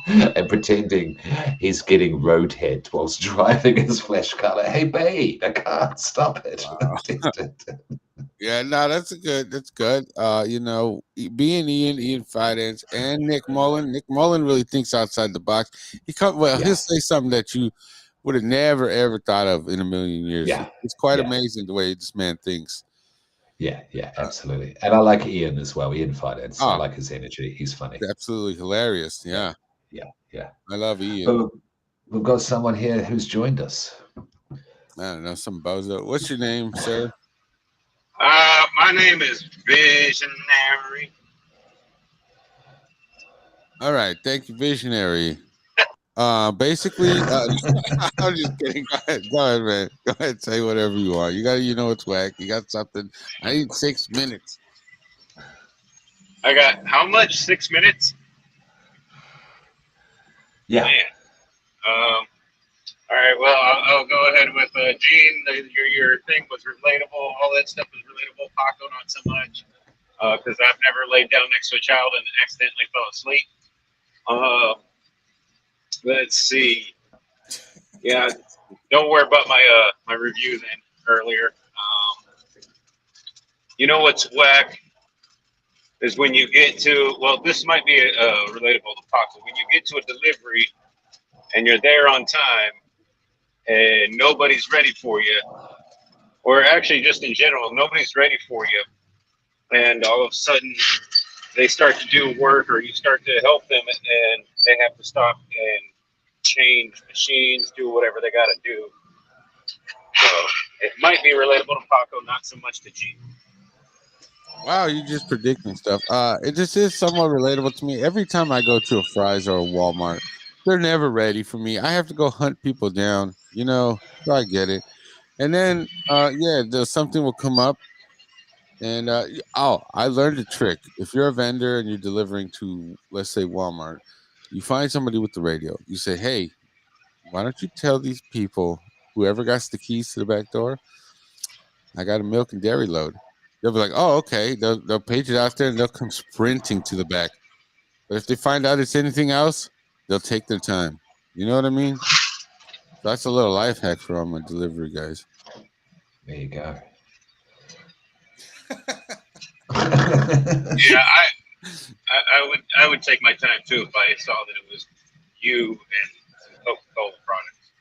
And pretending he's getting roadhead whilst driving his flash car. Like, hey, babe, I can't stop it. Wow. Yeah, no, that's good. Being Ian Fidance and Nick Mullen. Nick Mullen really thinks outside the box. He'll say something that you would have never ever thought of in a million years. Yeah, it's quite amazing the way this man thinks. Yeah, absolutely. And I like Ian as well. Ian Fidance. I like his energy. He's funny. Absolutely hilarious. Yeah. I love Ian. But we've got someone here who's joined us. I don't know, some bozo. What's your name, sir? My name is Visionary. All right, thank you, Visionary. Basically, I'm just kidding. Go ahead, man. Go ahead, say whatever you want. It's whack. You got something. I need 6 minutes. I got how much? 6 minutes? Yeah. Man. All right. Well, I'll go ahead with Gene. Your thing was relatable. All that stuff was relatable. Paco, not so much, because I've never laid down next to a child and accidentally fell asleep. Let's see. Yeah, don't worry about my review then earlier. You know what's whack is when you get to, well, this might be relatable to Paco. When you get to a delivery and you're there on time and nobody's ready for you, or actually just in general, nobody's ready for you, and all of a sudden they start to do work or you start to help them and they have to stop and change machines, do whatever they got to do. It might be relatable to Paco, not so much to Gene. Wow, you just predicting stuff. It just is somewhat relatable to me. Every time I go to a Fry's or a Walmart, they're never ready for me. I have to go hunt people down, so I get it. And then something will come up. And I learned a trick. If you're a vendor and you're delivering to, let's say, Walmart, you find somebody with the radio. You say, "Hey, why don't you tell these people, whoever got the keys to the back door, I got a milk and dairy load." They'll be like, "Oh, okay." They'll page it out there and they'll come sprinting to the back. But if they find out it's anything else, they'll take their time. You know what I mean? So that's a little life hack for all my delivery guys. There you go. Yeah, I would take my time too if I saw that it was you and some Coca-Cola products.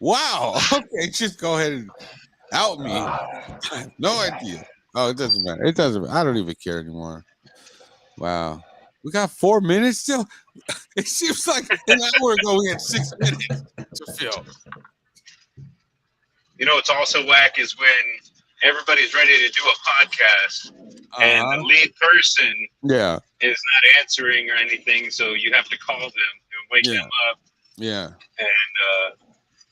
Wow. Okay, just go ahead and out me. I have no idea. Oh, it doesn't matter. It doesn't matter. I don't even care anymore. Wow. We got 4 minutes still. It seems like an hour ago we had 6 minutes to fill. You know what's also whack is when everybody's ready to do a podcast and the lead person is not answering or anything, so you have to call them and wake them up. Yeah.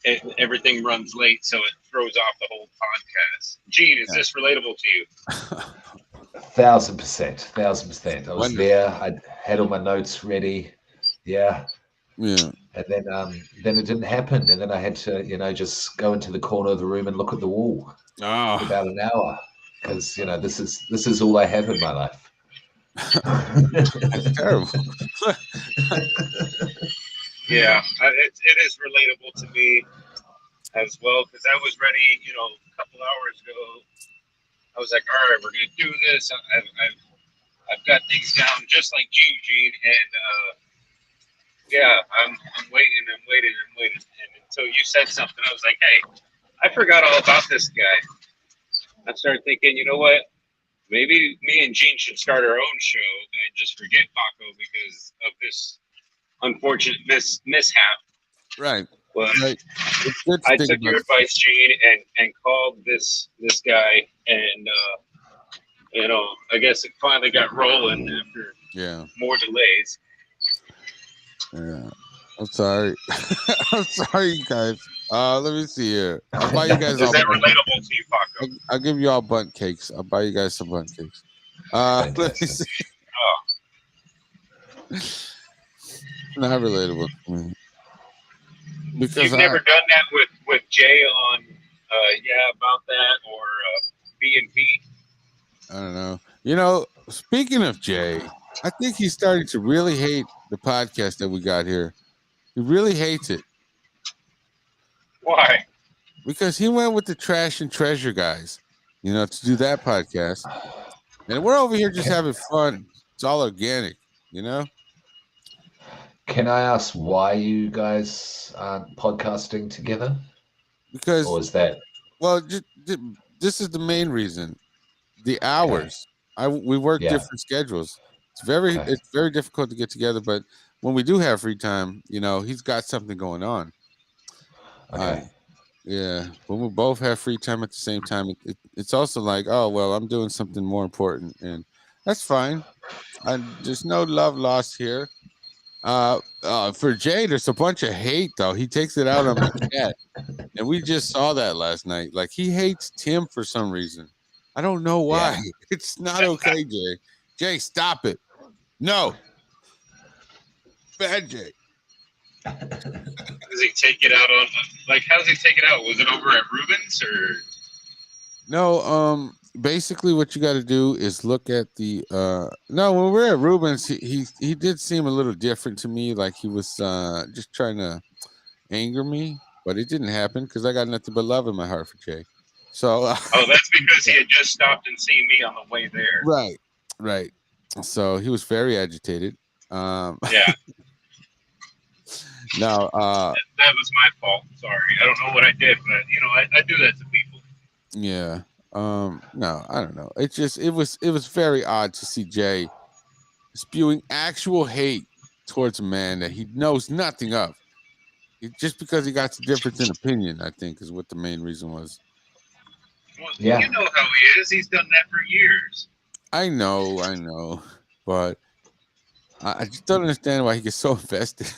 And everything runs late, so it throws off the whole podcast. Gene, is this relatable to you? 1,000%. I was there. I had all my notes ready. Yeah. Yeah. And then it didn't happen, and then I had to, just go into the corner of the room and look at the wall for about an hour, because this is all I have in my life. That's terrible. Yeah, it is relatable to me as well, because I was ready, a couple hours ago. I was like, all right, we're going to do this. I've got things down just like Gene, and I'm waiting. And until you said something, I was like, hey, I forgot all about this guy. I started thinking, you know what? Maybe me and Gene should start our own show and just forget Paco because of this unfortunate mishap. Right. But right. I took your advice, Gene, and called this guy, and I guess it finally got rolling after more delays. Yeah. I'm sorry. I'm sorry, you guys. Let me see here. I'll buy you guys. Is that relatable to you, Paco? I'll give you all bundt cakes. I'll buy you guys some bundt cakes. Let me see. Not relatable to me. Because you've never done that with Jay on about that or B&P? I don't know. Speaking of Jay, I think he's starting to really hate the podcast that we got here. He really hates it. Why? Because he went with the Trash and Treasure guys, to do that podcast. And we're over here just having fun. It's all organic, Can I ask why you guys aren't podcasting together? Because, or is that? Well, this is the main reason. The hours. We work different schedules. It's very difficult to get together. But when we do have free time, he's got something going on. Okay. When we both have free time at the same time, it's also like, oh well, I'm doing something more important, and that's fine. There's no love lost here. For Jay, there's a bunch of hate though. He takes it out on my cat, and we just saw that last night. Like he hates Tim for some reason. I don't know why. Yeah. It's not okay, Jay. Jay, stop it. No. Bad Jay. Does he take it out on, how does he take it out? Was it over at Ruben's or? No, basically what you got to do is look at the, no, when we're at Ruben's, he did seem a little different to me. Like he was just trying to anger me, but it didn't happen because I got nothing but love in my heart for Jay. So that's because he had just stopped and seen me on the way there. Right. So he was very agitated. Yeah. No, that was my fault. Sorry, I don't know what I did, but I do that to people. Yeah. No, I don't know. It was very odd to see Jay spewing actual hate towards a man that he knows nothing of. Just because he got a difference in opinion, I think, is what the main reason was. Well, Yeah. you know how he is. He's done that for years. I know, but I just don't understand why he gets so invested.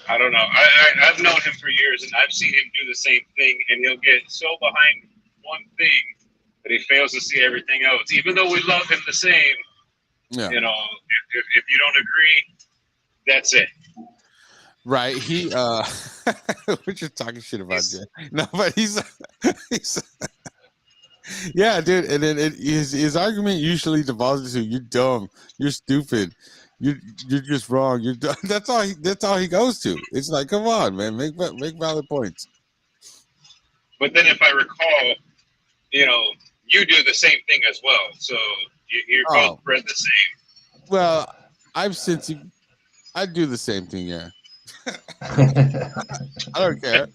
I don't know. I've known him for years, and I've seen him do the same thing, and he'll get so behind one thing that he fails to see everything else. Even though we love him the same, Yeah, you know, if you don't agree, that's it. right. He we're just talking shit about Jay. No, but he's yeah, dude. And then his argument usually devolves into "you're dumb, you're stupid, you're just wrong, you're dumb." That's all he goes to. It's like, come on, man, make valid points. But then, if I recall, you know, you do the same thing as well. So you're both bred the same. Well, I do the same thing. Yeah, I don't care.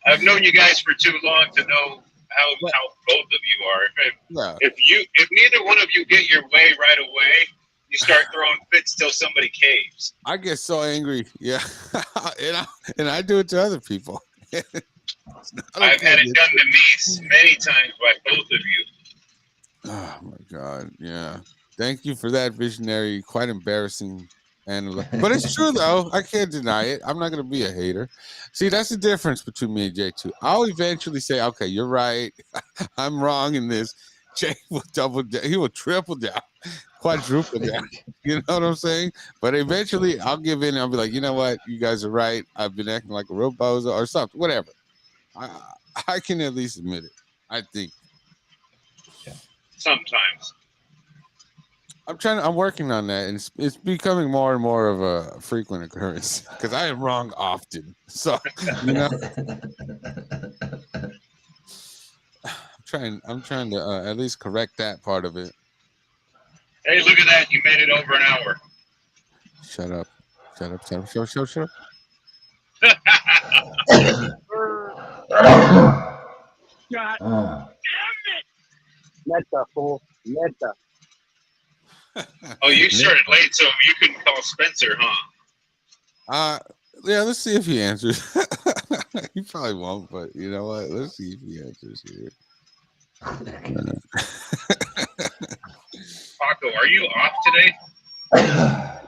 I've known you guys for too long to know how both of you are. Yeah. If neither one of you get your way right away, you start throwing fits till somebody caves. I get so angry. Yeah, and I do it to other people. I've had it done to me many times by both of you. Oh my God! Yeah, thank you for that visionary, quite embarrassing analog. But it's true though. I can't deny it. I'm not gonna be a hater. See, that's the difference between me and Jay too. I'll eventually say, "Okay, you're right. I'm wrong in this." Jay will double down. He will triple down, quadruple down. You know what I'm saying? But eventually, I'll give in. And I'll be like, you know what? You guys are right. I've been acting like a real bozo or something. Whatever. I can at least admit it. I think. Sometimes. I'm working on that, and it's becoming more and more of a frequent occurrence because I am wrong often. So, you know, I'm trying to at least correct that part of it. Hey, look at that! You made it over an hour. Shut up! Shut up! God damn it! Neta, fool. Neta. Oh, you started late, so you couldn't call Spencer, huh? Yeah. Let's see if he answers. He probably won't, but you know what? Let's see if he answers here. Paco, are you off today?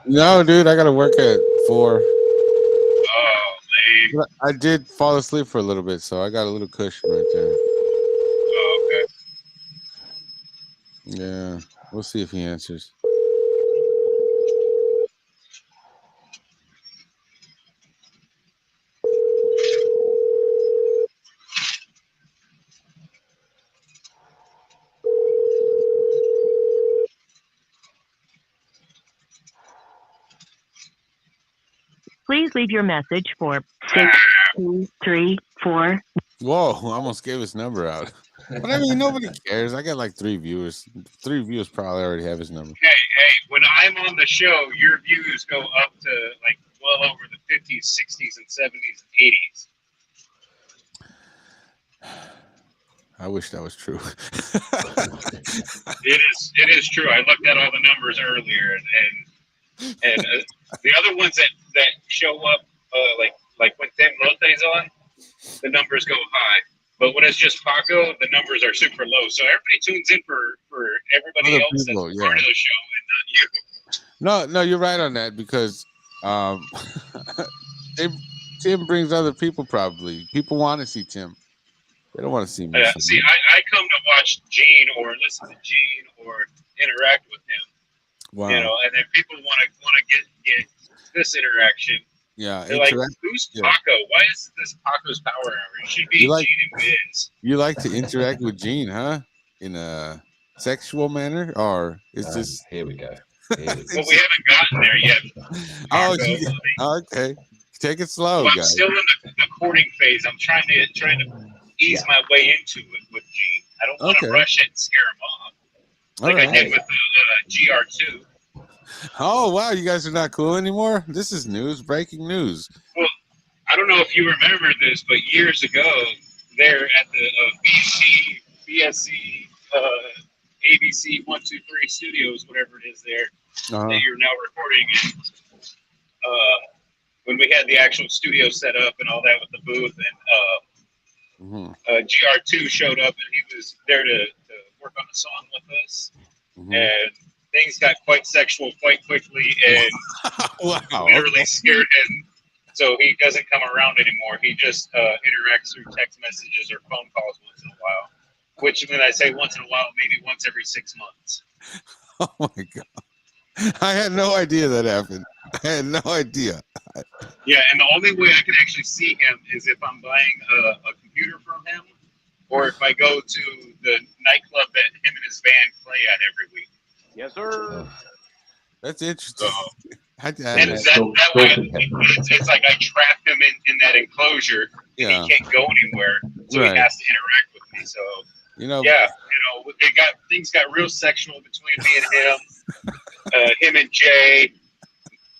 No, dude, I gotta work at 4. Oh, man. I did fall asleep for a little bit, so I got a little cushion right there. Oh, okay. Yeah, we'll see if he answers. Please leave your message for 6234. Whoa, I almost gave his number out. But I mean, nobody cares. I got like 3 viewers. 3 viewers probably already have his number. Hey, when I'm on the show, your views go up to like well over the 50s, 60s, and 70s and 80s. I wish that was true. It is true. I looked at all the numbers earlier, and the other ones that show up, like when Tim Lote's on, the numbers go high. But when it's just Paco, the numbers are super low. So everybody tunes in for everybody Other else people, that's yeah. part of the show and not you. No, you're right on that because Tim brings other people probably. People want to see Tim. They don't want to see me. See, I come to watch Gene or listen to Gene or interact with him. Wow. You know, and then people want to get this interaction. Yeah. They're like, who's Paco? Why is this Paco's Power Hour? It should be Gene and Wiz. You like to interact with Gene, huh? In a sexual manner, or is this? Here we go. Well, we haven't gotten there yet. Okay. Take it slow, well, I'm guys. still in the courting phase. I'm trying to ease my way into it with Gene. I don't want to rush it and scare him off, like I did with GR2. Oh wow, you guys are not cool anymore. This is news, breaking news. Well, I don't know if you remember this, but years ago, there at the BSC, ABC 123 Studios, whatever it is there that you're now recording in. When we had the actual studio set up and all that with the booth, and GR2 showed up, and he was there to work on a song with us. And things got quite sexual quite quickly, and Wow. literally scared him. So he doesn't come around anymore. He just interacts through text messages or phone calls once in a while. Which, when I say once in a while, maybe once every 6 months. Oh my God! I had no idea that happened. I had no idea. Yeah, and the only way I can actually see him is if I'm buying a computer from him, or if I go to the nightclub that him and his band play at every week. Yes, sir. That's interesting. And that way, it's like I trap him in that enclosure, and he can't go anywhere, so he has to interact with me. So, things got real sexual between me and him, him and Jay.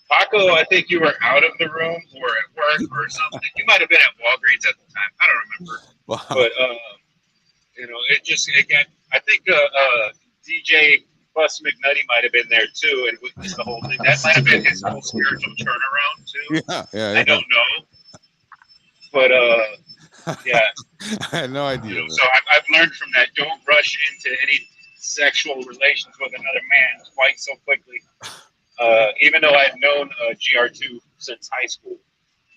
Paco, I think you were out of the room or at work or something. You might have been at Walgreens at the time. I don't remember. Wow. But it got. I think DJ Bus McNutty might have been there too and witnessed the whole thing. That might have been his whole spiritual turnaround too. Yeah. I don't know, but yeah. I had no idea. So I've learned from that. Don't rush into any sexual relations with another man quite so quickly. Even though I've known GR2 since high school.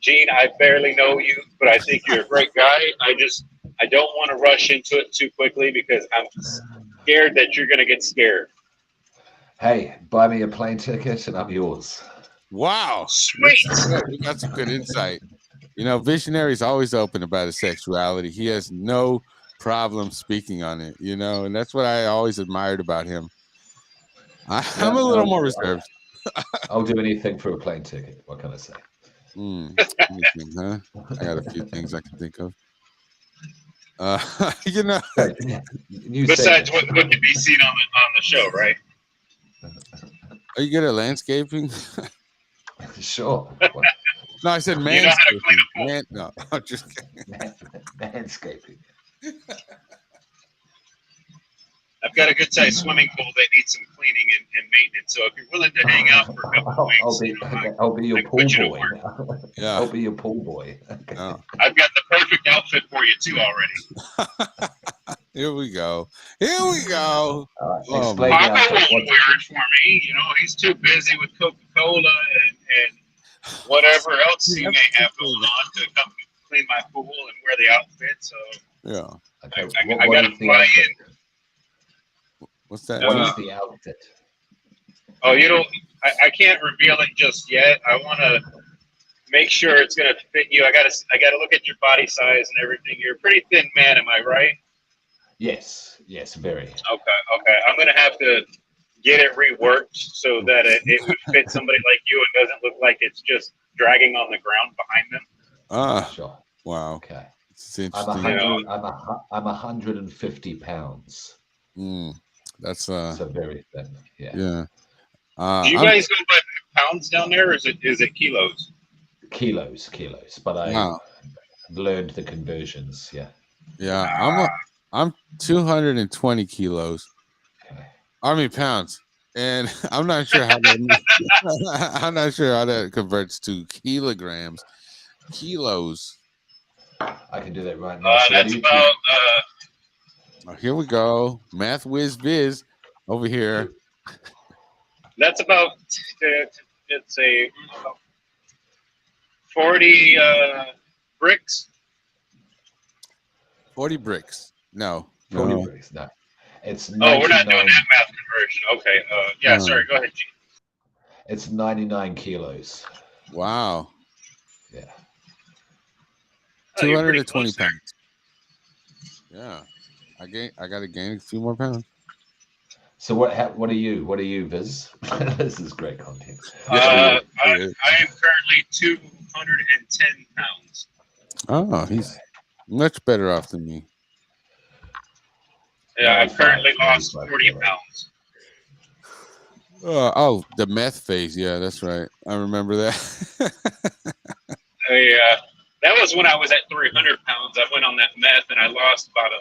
Gene, I barely know you, but I think you're a great guy. I don't want to rush into it too quickly because I'm scared that you're going to get scared. Hey, buy me a plane ticket and I'm yours. Wow. Sweet. We got some good insight. You know, Visionary's always open about his sexuality. He has no problem speaking on it, you know, and that's what I always admired about him. I'm a little more reserved. I'll do anything for a plane ticket. What can I say? Anything, huh? I got a few things I can think of. You know, besides what could be seen on the show, right? Are you good at landscaping? Sure. No, I said manscaping. You know how to clean a pool. No, I'm just kidding. Manscaping. I've got a good sized swimming pool that needs some cleaning and maintenance. So if you're willing to hang out for a couple of weeks, I'll be your pool boy. Yeah, I'll be your pool boy. Okay. Oh. I've got the perfect outfit for you too already. Here we go. Explain Paco won't wear it for me. You know, he's too busy with Coca-Cola and whatever else he may have going on to come clean my pool and wear the outfit. So yeah, Okay. I got to fly in. What's that? What is the outfit? Oh, you don't. I can't reveal it just yet. I want to make sure it's going to fit you. I got to look at your body size and everything. You're a pretty thin man, am I right? Yes, very. Okay. I'm going to have to get it reworked so that it would fit somebody like you and doesn't look like it's just dragging on the ground behind them. Sure. Wow. Okay. It's interesting. I'm 150 pounds. That's so very thin. Yeah. Yeah. Do you guys go by pounds down there, or is it kilos? Kilos. But I learned the conversions. Yeah. Yeah. I'm 220 kilos. Okay. I mean pounds, and I'm not sure how that. I'm not sure how that converts to kilograms. Kilos. I can do that right now. So that's about. Here we go. Math whiz biz over here. That's about, let's say, 40 bricks. 40 bricks. No. 40 bricks. No. It's 99. Oh, we're not doing that math conversion. Okay. Sorry. Go ahead, Gene. It's 99 kilos. Wow. Yeah. 220 pounds. Yeah. I got to gain a few more pounds. So what are you? What are you, Viz? This is great content. I am currently 210 pounds. Oh, he's much better off than me. Yeah, I've currently lost 40 pounds. The meth phase. Yeah, that's right. I remember that. That was when I was at 300 pounds. I went on that meth and I lost about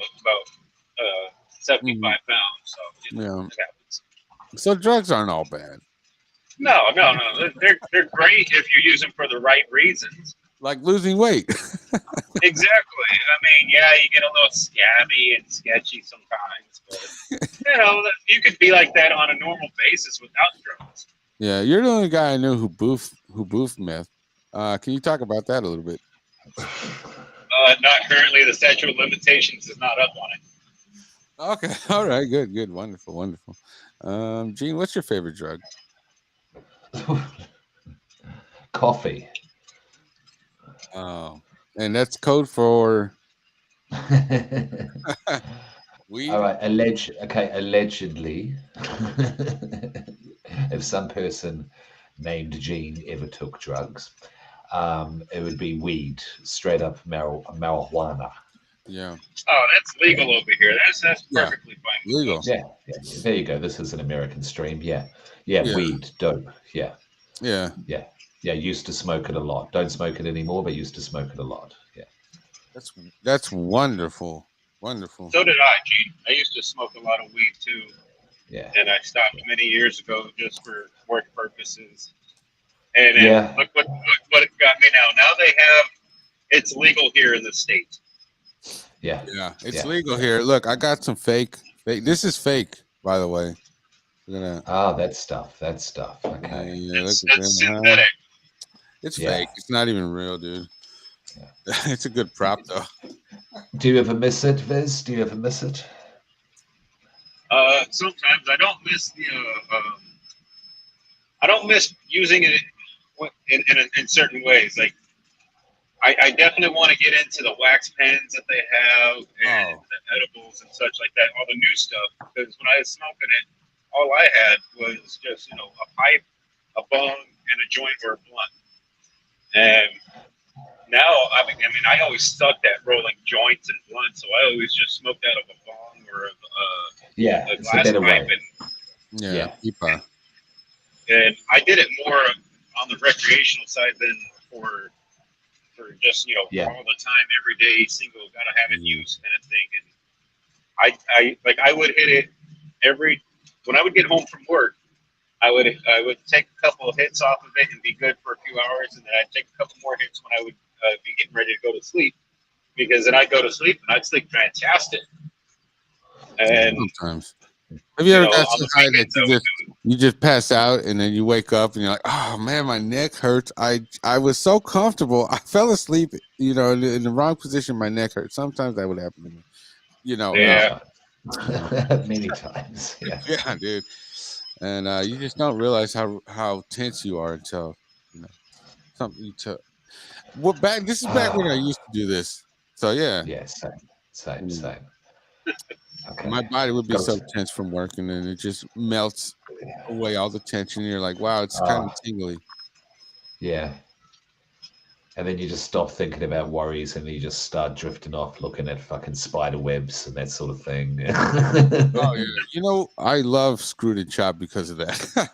75 pounds. So it happens. So drugs aren't all bad. No. They're great if you use them for the right reasons. Like losing weight. Exactly. I mean, yeah, you get a little scabby and sketchy sometimes, but you could be like that on a normal basis without drugs. Yeah, you're the only guy I know who boofed meth. Can you talk about that a little bit? Not currently. The statute of limitations is not up on it. Okay, all right, good, wonderful. Gene, what's your favorite drug? Coffee. Oh, and that's code for weed. All right, allegedly, if some person named Gene ever took drugs, it would be weed, straight up marijuana. Yeah. Oh, that's legal over here. That's Yeah. perfectly fine. Legal. Yeah, there you go. This is an American stream. Yeah, weed, dope. Yeah. Used to smoke it a lot. Don't smoke it anymore, but used to smoke it a lot. Yeah. That's wonderful. So did I, Gene. I used to smoke a lot of weed too. Yeah. And I stopped many years ago just for work purposes. And look what it got me now. Now it's legal here in the state. Yeah. Yeah, it's legal here. Look, I got some fake. This is fake, by the way. We're gonna. That stuff. Okay. It's synthetic. It's fake. It's not even real, dude. Yeah. It's a good prop, though. Do you ever miss it, Viz? Do you ever miss it? Sometimes I don't miss I don't miss using it in certain ways. Like I definitely want to get into the wax pens that they have and the edibles and such like that, all the new stuff. Because when I was smoking it, all I had was just a pipe, a bong, and a joint or a blunt. And now, I mean, I always stuck at rolling joints and blunts, so I always just smoked out of a bong or a glass pipe. And I did it more on the recreational side than for just all the time, every day, single, gotta have it used kind of thing. And I would hit it when I would get home from work. I would take a couple of hits off of it and be good for a few hours, and then I'd take a couple more hits when I would be getting ready to go to sleep, because then I'd go to sleep and I'd sleep fantastic. And sometimes, have you ever got so high that you just pass out and then you wake up and you're like, oh man, my neck hurts. I was so comfortable. I fell asleep, in the wrong position. My neck hurts. Sometimes that would happen to me. Many times. Yeah, dude. And you just don't realize how tense you are until something you took. This is back when I used to do this. So yeah. Yeah, same. Okay. My body would be so tense from working, and it just melts away all the tension. You're like, wow, it's kind of tingly. Yeah. And then you just stop thinking about worries, and you just start drifting off, looking at fucking spider webs and that sort of thing. Oh yeah, I love Screwed and Chopped because of that.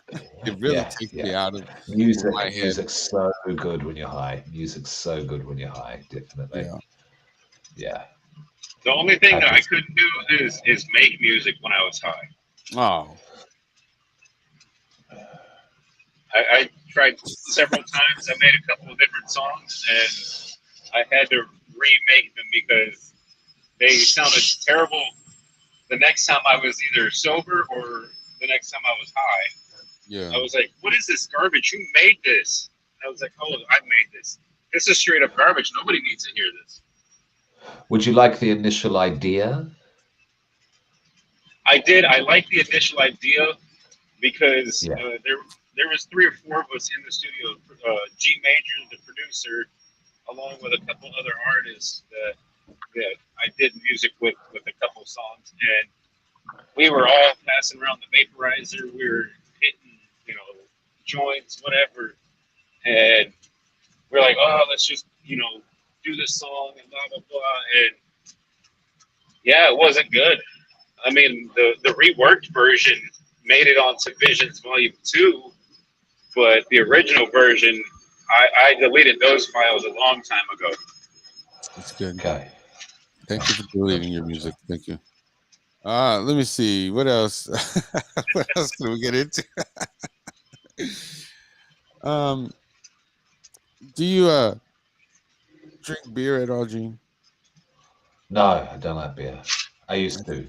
It really takes me out of my head. Music's so good when you're high. Music's so good when you're high, definitely. Yeah. The only thing that I couldn't do is make music when I was high. Oh. I tried several times. I made a couple of different songs, and I had to remake them because they sounded terrible the next time I was either sober or the next time I was high. Yeah. I was like, what is this garbage? Who made this? And I was like, oh, I made this. This is straight up garbage. Nobody needs to hear this. Would you like the initial idea? I did. I liked the initial idea because there was 3 or 4 of us in the studio. G Major, the producer, along with a couple other artists that I did music with a couple songs, and we were all passing around the vaporizer. We were hitting, joints, whatever, and we're like, oh, let's just, do this song and blah blah blah, and it wasn't good. I mean, the reworked version made it onto Visions Volume 2, but the original version, I deleted those files a long time ago. That's good. Okay. Thank you for deleting your music. Thank you. Let me see. What else? What else can we get into? Do you drink beer at all, Gene? No, I don't like beer. I used to.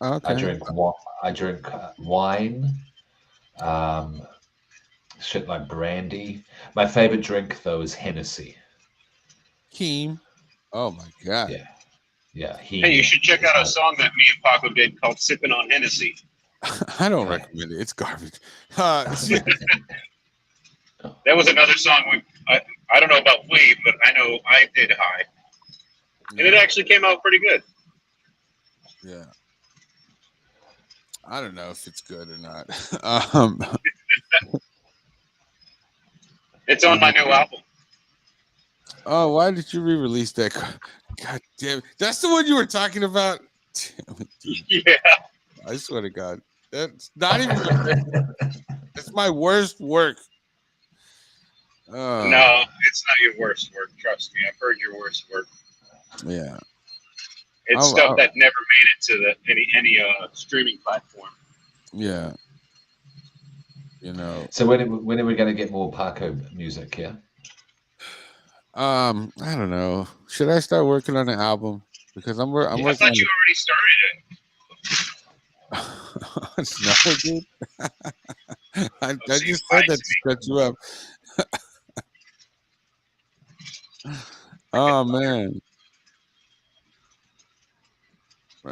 Okay. I drink wine, shit like brandy. My favorite drink though is Hennessy. Keem. Oh my god. Yeah, yeah. Hey, you should check out a song that me and Paco did called "Sipping on Hennessy." I don't recommend it. It's garbage. That was another song. I don't know about weed, but I know I did high, and it actually came out pretty good. Yeah. I don't know if it's good or not. It's on my new album. Oh, why did you re-release that? God damn it. That's the one you were talking about? Damn it, dude. Yeah. I swear to God. That's not even it's my worst work. No, it's not your worst work. Trust me, I've heard your worst work. Yeah. It's stuff that never made it to any streaming platform. Yeah. You know. So when are we going to get more Paco music? Yeah. I don't know. Should I start working on an album? Because I'm working. I thought you already started it. No, dude. I just said that to cut you up. Oh man.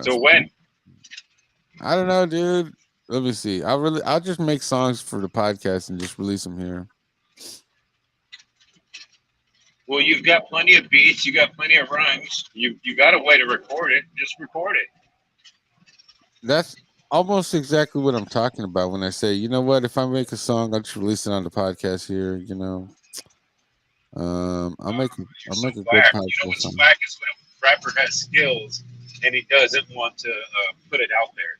So when? I don't know, dude. Let me see. I'll just make songs for the podcast and just release them here. Well, you've got plenty of beats. You got plenty of rhymes. You got a way to record it. Just record it. That's almost exactly what I'm talking about when I say, you know what? If I make a song, I'll just release it on the podcast here. You know, I'll make a good podcast. You know what's whack is when a rapper has skills and he doesn't want to put it out there.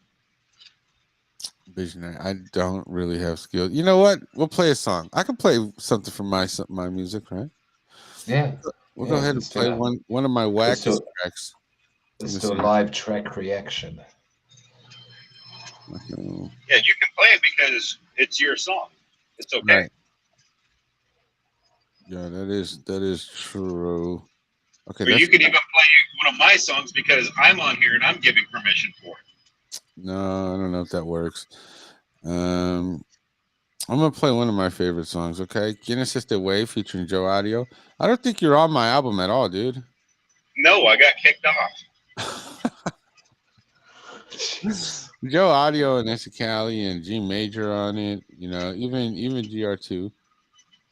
Visionary. I don't really have skills. You know what? We'll play a song. I can play something from my music, right? Yeah. We'll go ahead and play one of my wackest tracks. Let's do a live track reaction. Yeah, you can play it because it's your song. It's okay. Right. Yeah, that is true. Okay. But you can even play one of my songs because I'm on here and I'm giving permission for it. No, I don't know if that works. I'm gonna play one of my favorite songs, okay? Assisted Way featuring Joe Audio. I don't think you're on my album at all, dude. No, I got kicked off. Joe Audio and Tical and G Major on it, you know, even GR2. You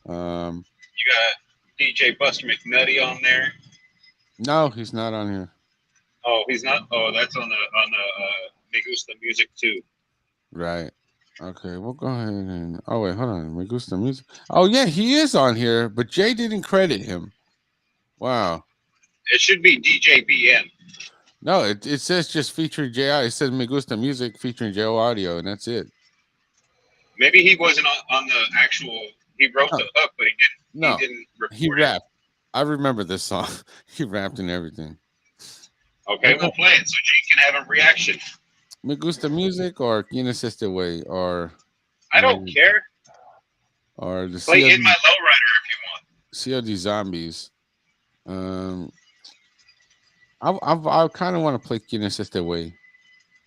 got DJ Buster McNutty on there. No, he's not on here. Oh, he's not. Oh, that's on the Me Gusta Music too. Right. Okay, we'll go ahead and. Oh wait, hold on. Me Gusta Music. Oh yeah, he is on here, but Jay didn't credit him. Wow. It should be DJ BM. No, it says just featuring J.I. It says Me Gusta Music featuring Joe Audio, and that's it. Maybe he wasn't on the actual. He wrote the hook, but he didn't. No, he didn't record he rapped. I remember this song. He rapped and everything. Okay, we'll play it so Gene can have a reaction. Me Gusta Music or Assisted Way or. I don't care. Or the play COD, In My Lowrider if you want. COD Zombies. I kind of want to play Assisted Way.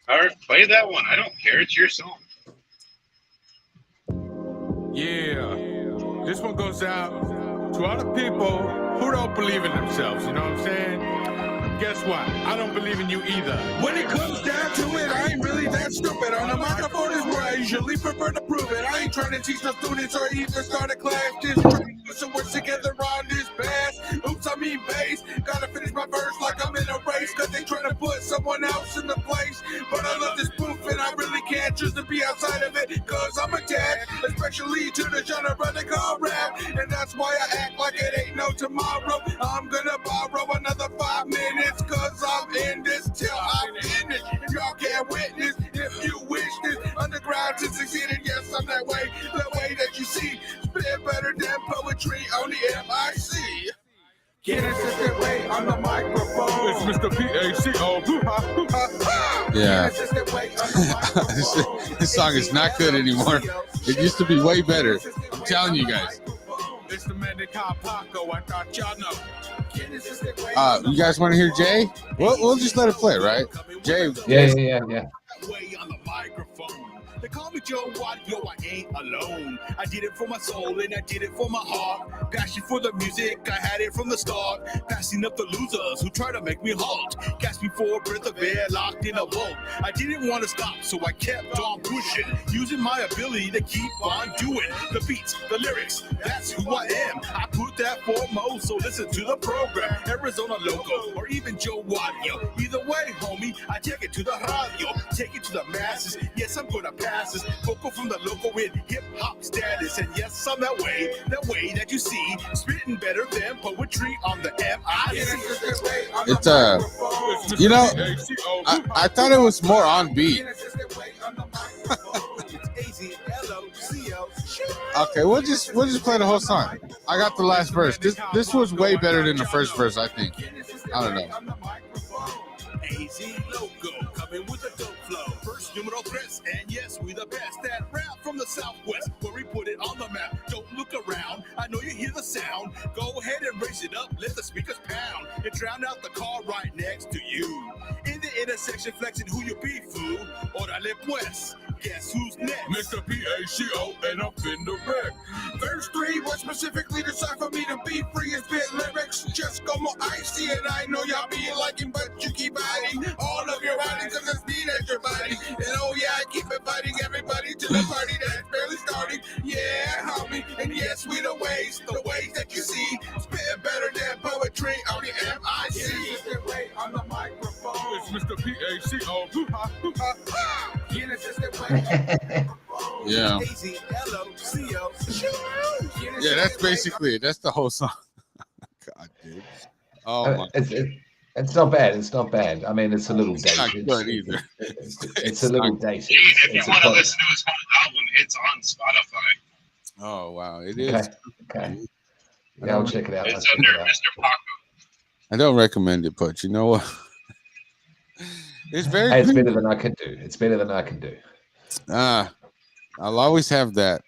All right, play that one. I don't care. It's your song. Yeah, this one goes out to all the people who don't believe in themselves. You know what I'm saying? Guess what? I don't believe in you either. When it comes down to it, I ain't really that stupid. On the microphone is where I usually prefer to prove it. I ain't trying to teach the students or even start a class. Just trying to work together on this bass. Oops, I mean bass. Gotta finish my verse like I'm in a race. Cause they trying to put someone else in the place. But I love this proof and I really can't choose to be outside of it. Cause I'm attached, especially to the genre they call rap. And that's why I act like it ain't no tomorrow. I'm gonna borrow another 5 minutes. Cause I'm in this till I'm in it. And y'all can't witness if you wish this underground to succeed. And yes, I'm that way. The way that you see. Spit better than poetry on the MIC. Get Assisted Way on the microphone. It's Mr. Paco. Yeah. This song is not good anymore. It used to be way better. I'm telling you guys. It's the man they call Paco. I thought y'all know. You guys want to hear Jay? We'll just let it play, right? Jay. Yeah. Way on the microphone. They call me Joe Watt, yo, I ain't alone. I did it for my soul and I did it for my heart. Passion for the music, I had it from the start. Passing up the losers who try to make me halt. Gasping for a breath of air, locked in a vault. I didn't want to stop, so I kept on pushing. Using my ability to keep on doing the beats, the lyrics, that's who I am. I put that foremost, so listen to the program. Arizona Loco, or even Joe Watt, yo. Either way, homie, I take it to the radio. Take it to the masses, yes, I'm gonna pass this. Vocal from the local with hip-hop status. And yes, I'm that way that you see. Spitting better than poetry on the MIC. It's you know, I thought it was more on beat. Okay, we'll just play the whole song. I got the last verse. This was way better than the first verse, I think. I don't know. AZ Loco, coming with a dope flow. First numero tres, and yes, we the best. That rap from the Southwest, where we put it on the map. Don't look around, I know you hear the sound. Go ahead and raise it up, let the speakers pound. And drown out the car right next to you. In the intersection, flexing who you be, fool. Orale pues, guess who's next? Mr. Paco, and I'm in the wreck. Verse 3 was specifically designed for me to be free and spit lyrics. Just go more icy, and I know y'all be liking, but you keep hiding all of your writings of the speed at your body. And oh yeah, I keep inviting everybody to the party that's barely starting. Yeah, homie, and yes, we the ways that you see. Spitting better than poetry on the MIC. On the microphone. It's Mr. Paco. Yeah. Yeah, that's basically it. That's the whole song. God, dude. Oh my. It's not bad. It's not bad. I mean, it's a little dated. Not good either. It's a little dated. If you want to listen to his whole album, it's on Spotify. Oh wow, it is. Okay. Yeah, I'll check it out. It's under Mr. Paco. I don't recommend it, but you know what? It's very. Hey, it's better than I can do. It's better than I can do. I'll always have that.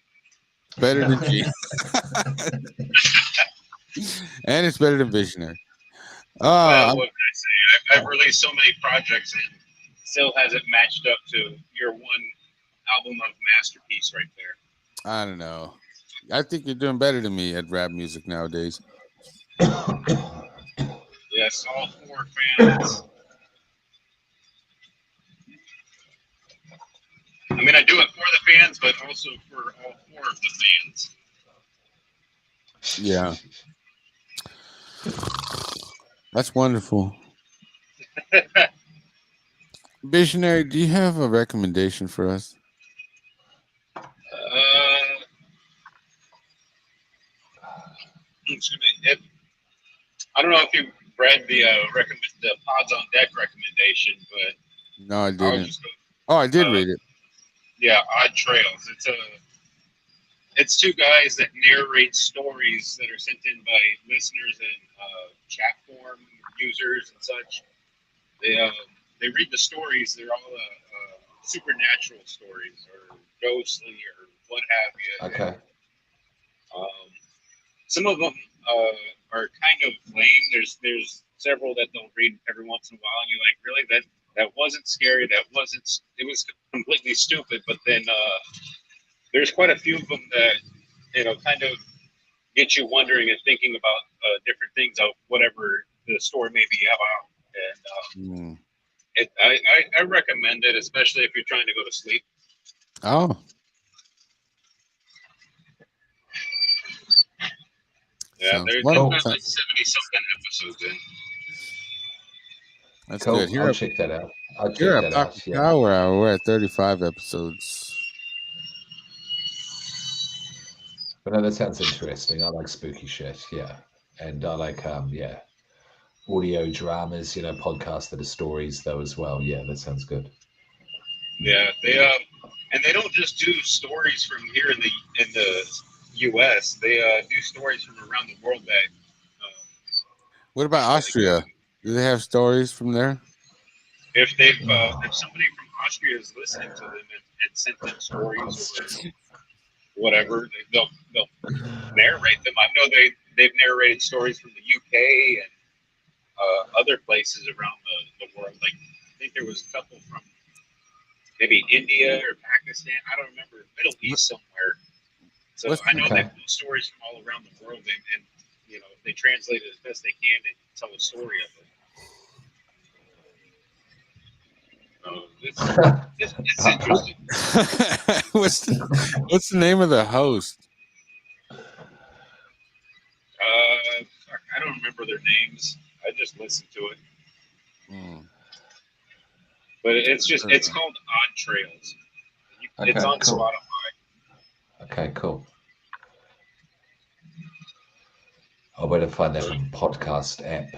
Better than G. And it's better than Visionary. Well, what can I say? I've released so many projects and still hasn't matched up to your one album of masterpiece right there. I don't know. I think you're doing better than me at rap music nowadays. Yes, all four fans. I mean, I do it for the fans, but also for all four of the fans. Yeah. That's wonderful. Visionary, do you have a recommendation for us? Excuse me. I don't know if you read the Pods on Deck recommendation, but No, I didn't. I did read it. Yeah, Odd Trails. It's two guys that narrate stories that are sent in by listeners and chat forum users and such. They read the stories. They're all supernatural stories or ghostly or what have you. Okay. Some of them are kind of lame. There's several that they'll read every once in a while, and you're like, really? That wasn't scary. It was completely stupid. But then there's quite a few of them that kind of get you wondering and thinking about different things of whatever the story may be about. And I recommend it, especially if you're trying to go to sleep. Oh. Yeah, there's like 70-something episodes in. That's cool. good. I'll check that out. We're at 35 episodes. But no, that sounds interesting. I like spooky shit. Yeah. And I like, audio dramas, podcasts that are stories though as well. Yeah, that sounds good. Yeah, and they don't just do stories from here in the U.S. They do stories from around the world. What about Austria? Do they have stories from there? If somebody from Austria is listening to them and sent them stories, whatever. They'll narrate them. I know they've narrated stories from the UK and other places around the world. Like I think there was a couple from maybe India or Pakistan. I don't remember, Middle East somewhere. So I know they pull stories from all around the world, and you know they translate it as best they can and tell a story of it. It's interesting. What's the name of the host? I don't remember their names. I just listened to it. But it's called Odd Trails. It's on cool. Spotify. Okay, cool. I'll better find that from podcast app.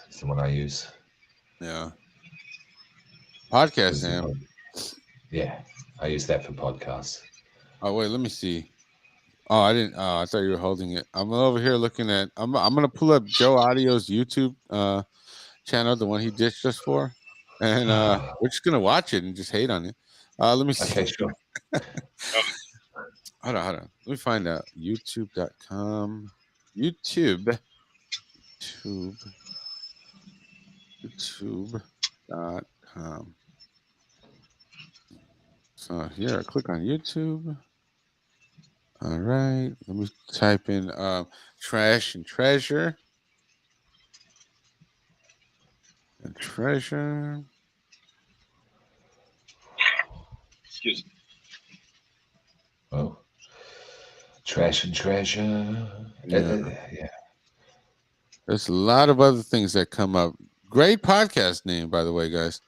It's the one I use. Yeah. Podcast app. Yeah, I use that for podcasts. Oh wait, let me see. Oh, I didn't. I thought you were holding it. I'm over here looking at. I'm gonna pull up Joe Audio's YouTube channel, the one he ditched us for, and we're just gonna watch it and just hate on it. Let me see. Okay, sure. Hold on. Let me find out. YouTube.com. YouTube.com. So here, I click on YouTube. All right. Let me type in trash and treasure. And treasure. Excuse me. Oh. Trash and treasure. Yeah. There's a lot of other things that come up. Great podcast name, by the way, guys.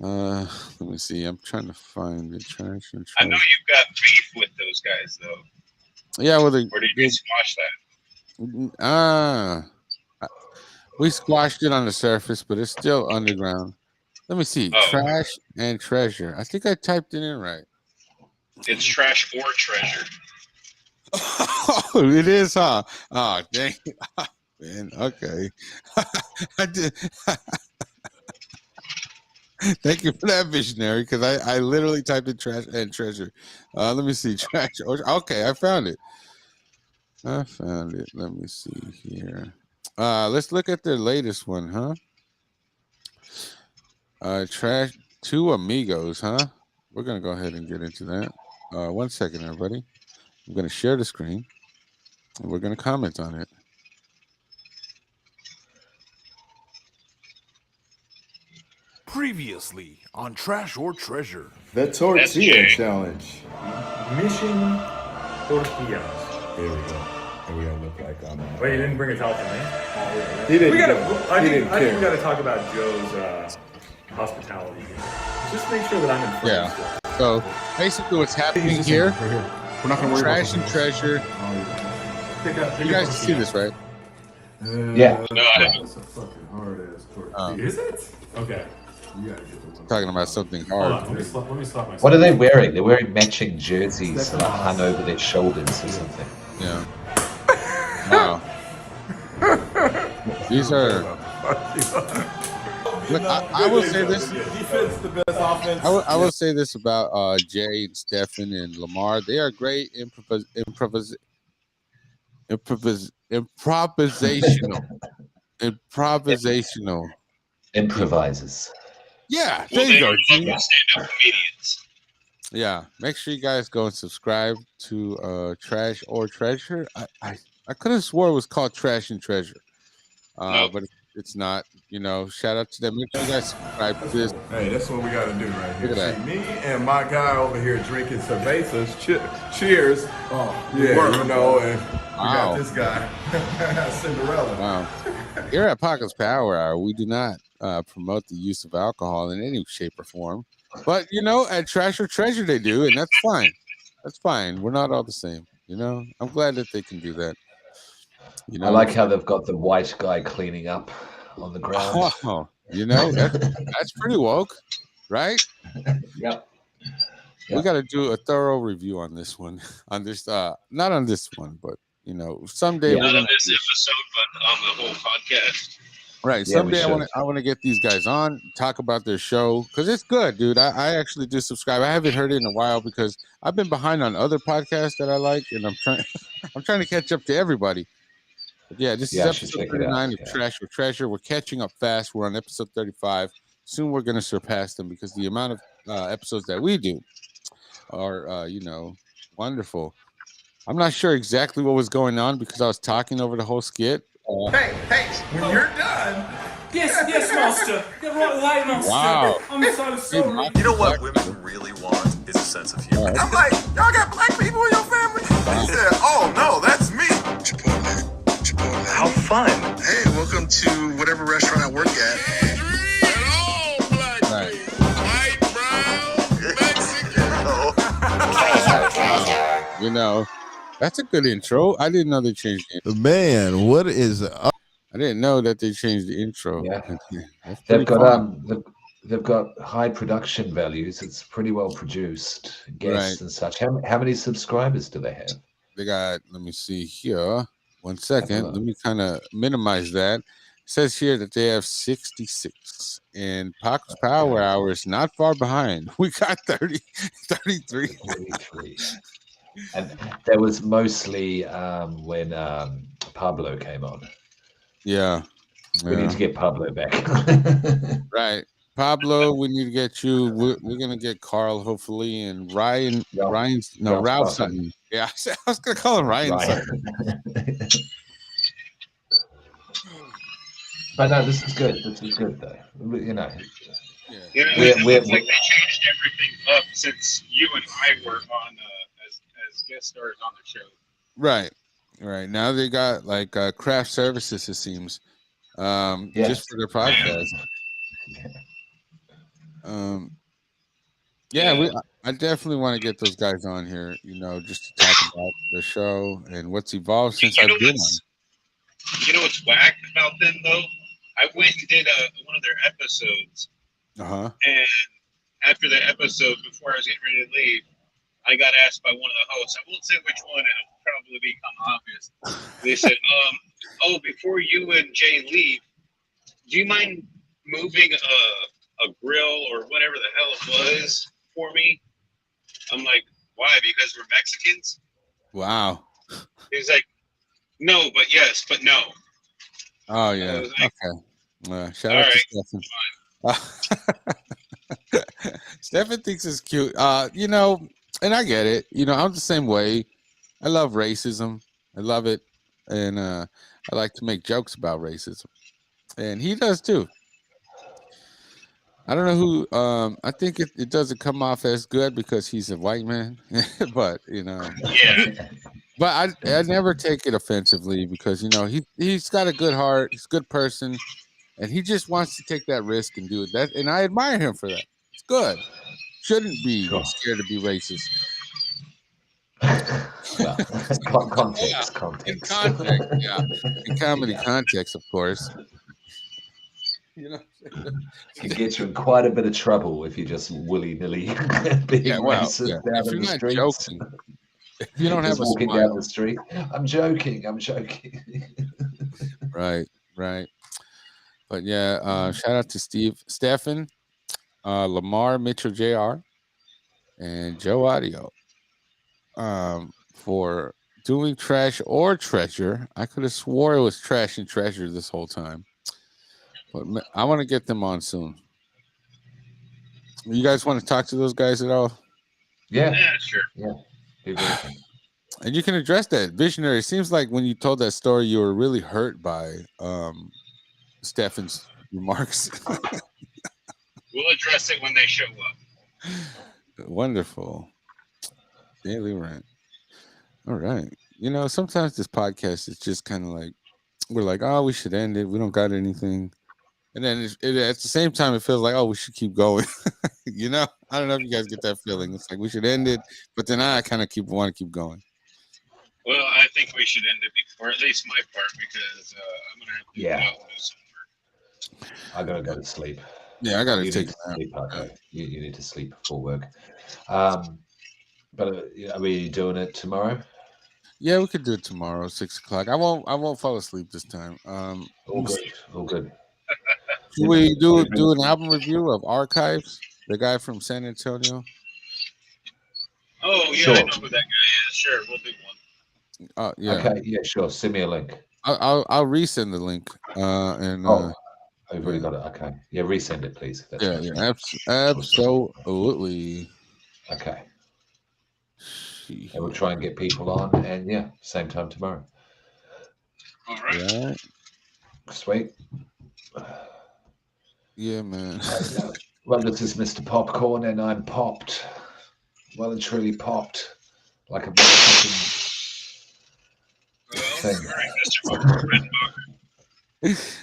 Let me see. I'm trying to find the trash and treasure. I know you've got beef with those guys, though. Yeah, well, or did you squash that? We squashed it on the surface, but it's still underground. Let me see. Trash and treasure. I think I typed it in right. It's trash or treasure. Oh, it is, huh? Oh, dang. Man, okay. I did. Thank you for that, visionary, because I literally typed in trash and treasure. Let me see. Trash. Okay, I found it. Let me see here. Let's look at their latest one, huh? Trash 2 Amigos, huh? We're gonna go ahead and get into that. 1 second, everybody. I'm gonna share the screen and we're gonna comment on it. Previously on Trash or Treasure. The Tortilla Challenge. Mission Tortillas. Here we go. And we don't look like on Wait, you didn't bring a towel for me? He didn't. I think we got to talk about Joe's hospitality. Just make sure that I'm in front. Yeah. So basically, what's happening here? Right here. We're not gonna worry Trash about and treasure. You guys see this, right? Yeah. No, I don't. It's a fucking hard ass tortilla. Is it? Okay. You gotta get the one. Talking about something Hold hard. on, let me slap myself. What are they wearing? They're wearing matching jerseys hung over their shoulders or something. Yeah. Wow. These are. Look, I will say this. Defense, the best offense. I will say this about Jay and Stefan and Lamar. They are great improvisational. Improvisers. Yeah, there you go. Stand-up comedians. Yeah, make sure you guys go and subscribe to Trash or Treasure. I could have swore it was called Trash and Treasure, but it's not. You know, shout out to them. Make sure you guys subscribe to this. Hey, that's what we got to do right here. Look at See, me and my guy over here drinking cervezas. Cheers. Oh, yeah, you know, and we got this guy, Cinderella. Wow. Here at Paco's Power Hour, we do not promote the use of alcohol in any shape or form. But, you know, at Trash or Treasure, they do, and that's fine. That's fine. We're not all the same, you know? I'm glad that they can do that. You know, I like how they've got the white guy cleaning up on the ground. Oh, you know, that's pretty woke, right? Yep. We got to do a thorough review on this one. On this, not on this one, but, you know, someday Not on this episode, but on the whole podcast. Right. Yeah, we Someday should. I want to get these guys on, talk about their show because it's good, dude. I actually do subscribe. I haven't heard it in a while because I've been behind on other podcasts that I like, and I'm trying I'm trying to catch up to everybody. But yeah, this is Yeah, I should episode check it out. 39 of Yeah. Trash or Treasure. We're catching up fast. We're on episode 35. Soon we're going to surpass them because the amount of episodes that we do are, wonderful. I'm not sure exactly what was going on because I was talking over the whole skit. Hey, when you're done. Yes, master. You're right, master. Wow. I'm so sorry. You know what women really want is a sense of humor. I'm like, y'all got black people in your family? He said, oh no, that's me. Chipotle. How fun. Hey, welcome to whatever restaurant I work at. Right. White, brown, Mexican. That's a good intro. I didn't know they changed the intro. Man, what is up? I didn't know that they changed the intro. Yeah. That's They've pretty got fun. they've got high production values. It's pretty well produced. Guests and such. How many subscribers do they have? They got, let me see here. 1 second. Let me kind of minimize that. It says here that they have 66. And Paco's Power Hour is not far behind. We got 33. 33. And that was mostly when Pablo came on. Yeah. We need to get Pablo back. Right. Pablo, we need to get you. We're going to get Carl, hopefully, and Ralph something. Yeah, I was going to call him Ryan something. But no, this is good. This is good, though. You know. It looks like they changed everything up since you and I were on as guest stars on the show. Right. Now they got like craft services, it seems, just for their podcast. I definitely want to get those guys on here, just to talk about the show and what's evolved since I've been on. You know what's whack about them, though? I went and did one of their episodes. Uh-huh. And after the episode, before I was getting ready to leave, I got asked by one of the hosts. I won't say which one, and it'll probably become obvious. They said, before you and Jay leave, do you mind moving a grill or whatever the hell it was for me? I'm like, why? Because we're Mexicans? Wow. He's like, no, but yes, but no. Oh, yeah. Like, okay. Shout out to Stefan. Stefan thinks it's cute. And I get it. I'm the same way. I love racism. I love it. And I like to make jokes about racism. And he does too. I don't know who. I think it doesn't come off as good because he's a white man. But, Yeah. But I never take it offensively because, he's got a good heart. He's a good person. And he just wants to take that risk and do it. And I admire him for that. It's good. Shouldn't be scared to be racist. Context. In context, yeah. In comedy context, of course. Can get you in quite a bit of trouble if you just willy-nilly being racist down if in you're the not streets. joking, if you don't have a walking smile. down the street, I'm joking. Right. But yeah, shout out to Stefan, Lamar, Mitchell, Jr., and Joe Audio for doing Trash or Treasure. I could have swore it was Trash and Treasure this whole time. But I want to get them on soon. You guys want to talk to those guys at all? Yeah, sure. Yeah. And you can address that. Visionary, it seems like when you told that story, you were really hurt by Stefan's remarks. We'll address it when they show up. Wonderful. Daily Rant. All right. Sometimes this podcast is just kind of like, we're like, oh, we should end it. We don't got anything. And then at the same time, it feels like, oh, we should keep going. I don't know if you guys get that feeling. It's like we should end it. But then I kind of want to keep going. Well, I think we should end it before, at least my part, because I'm going to have to go do some work. I got to go to sleep. Yeah, I got to take sleep. Okay. You need to sleep before work. But are we doing it tomorrow? Yeah, we could do it tomorrow, 6:00. I won't fall asleep this time. All good. Should we do an album review of Archives? The guy from San Antonio. Oh yeah, Sure. I know who that guy is. Sure, we'll do one. Yeah. Okay, yeah, sure. Send me a link. I'll resend the link. I've already got it. Okay, yeah, resend it, please. If that's yeah, right. absolutely. Okay. And we'll try and get people on, and yeah, same time tomorrow. All right. Right. Sweet. Yeah, man. Well, this is Mr. Popcorn, and I'm popped. Well and truly popped. Like a motherfucking thing. All right, Mr. Redenbacher.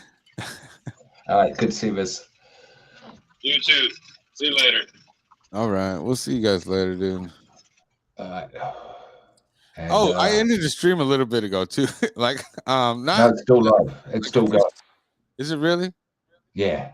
All right, good to see you, Viz. You too. See you later. All right, we'll see you guys later, dude. All right. And, I ended the stream a little bit ago too. Like, no, it's still live. It's still going. Is it really? Yeah.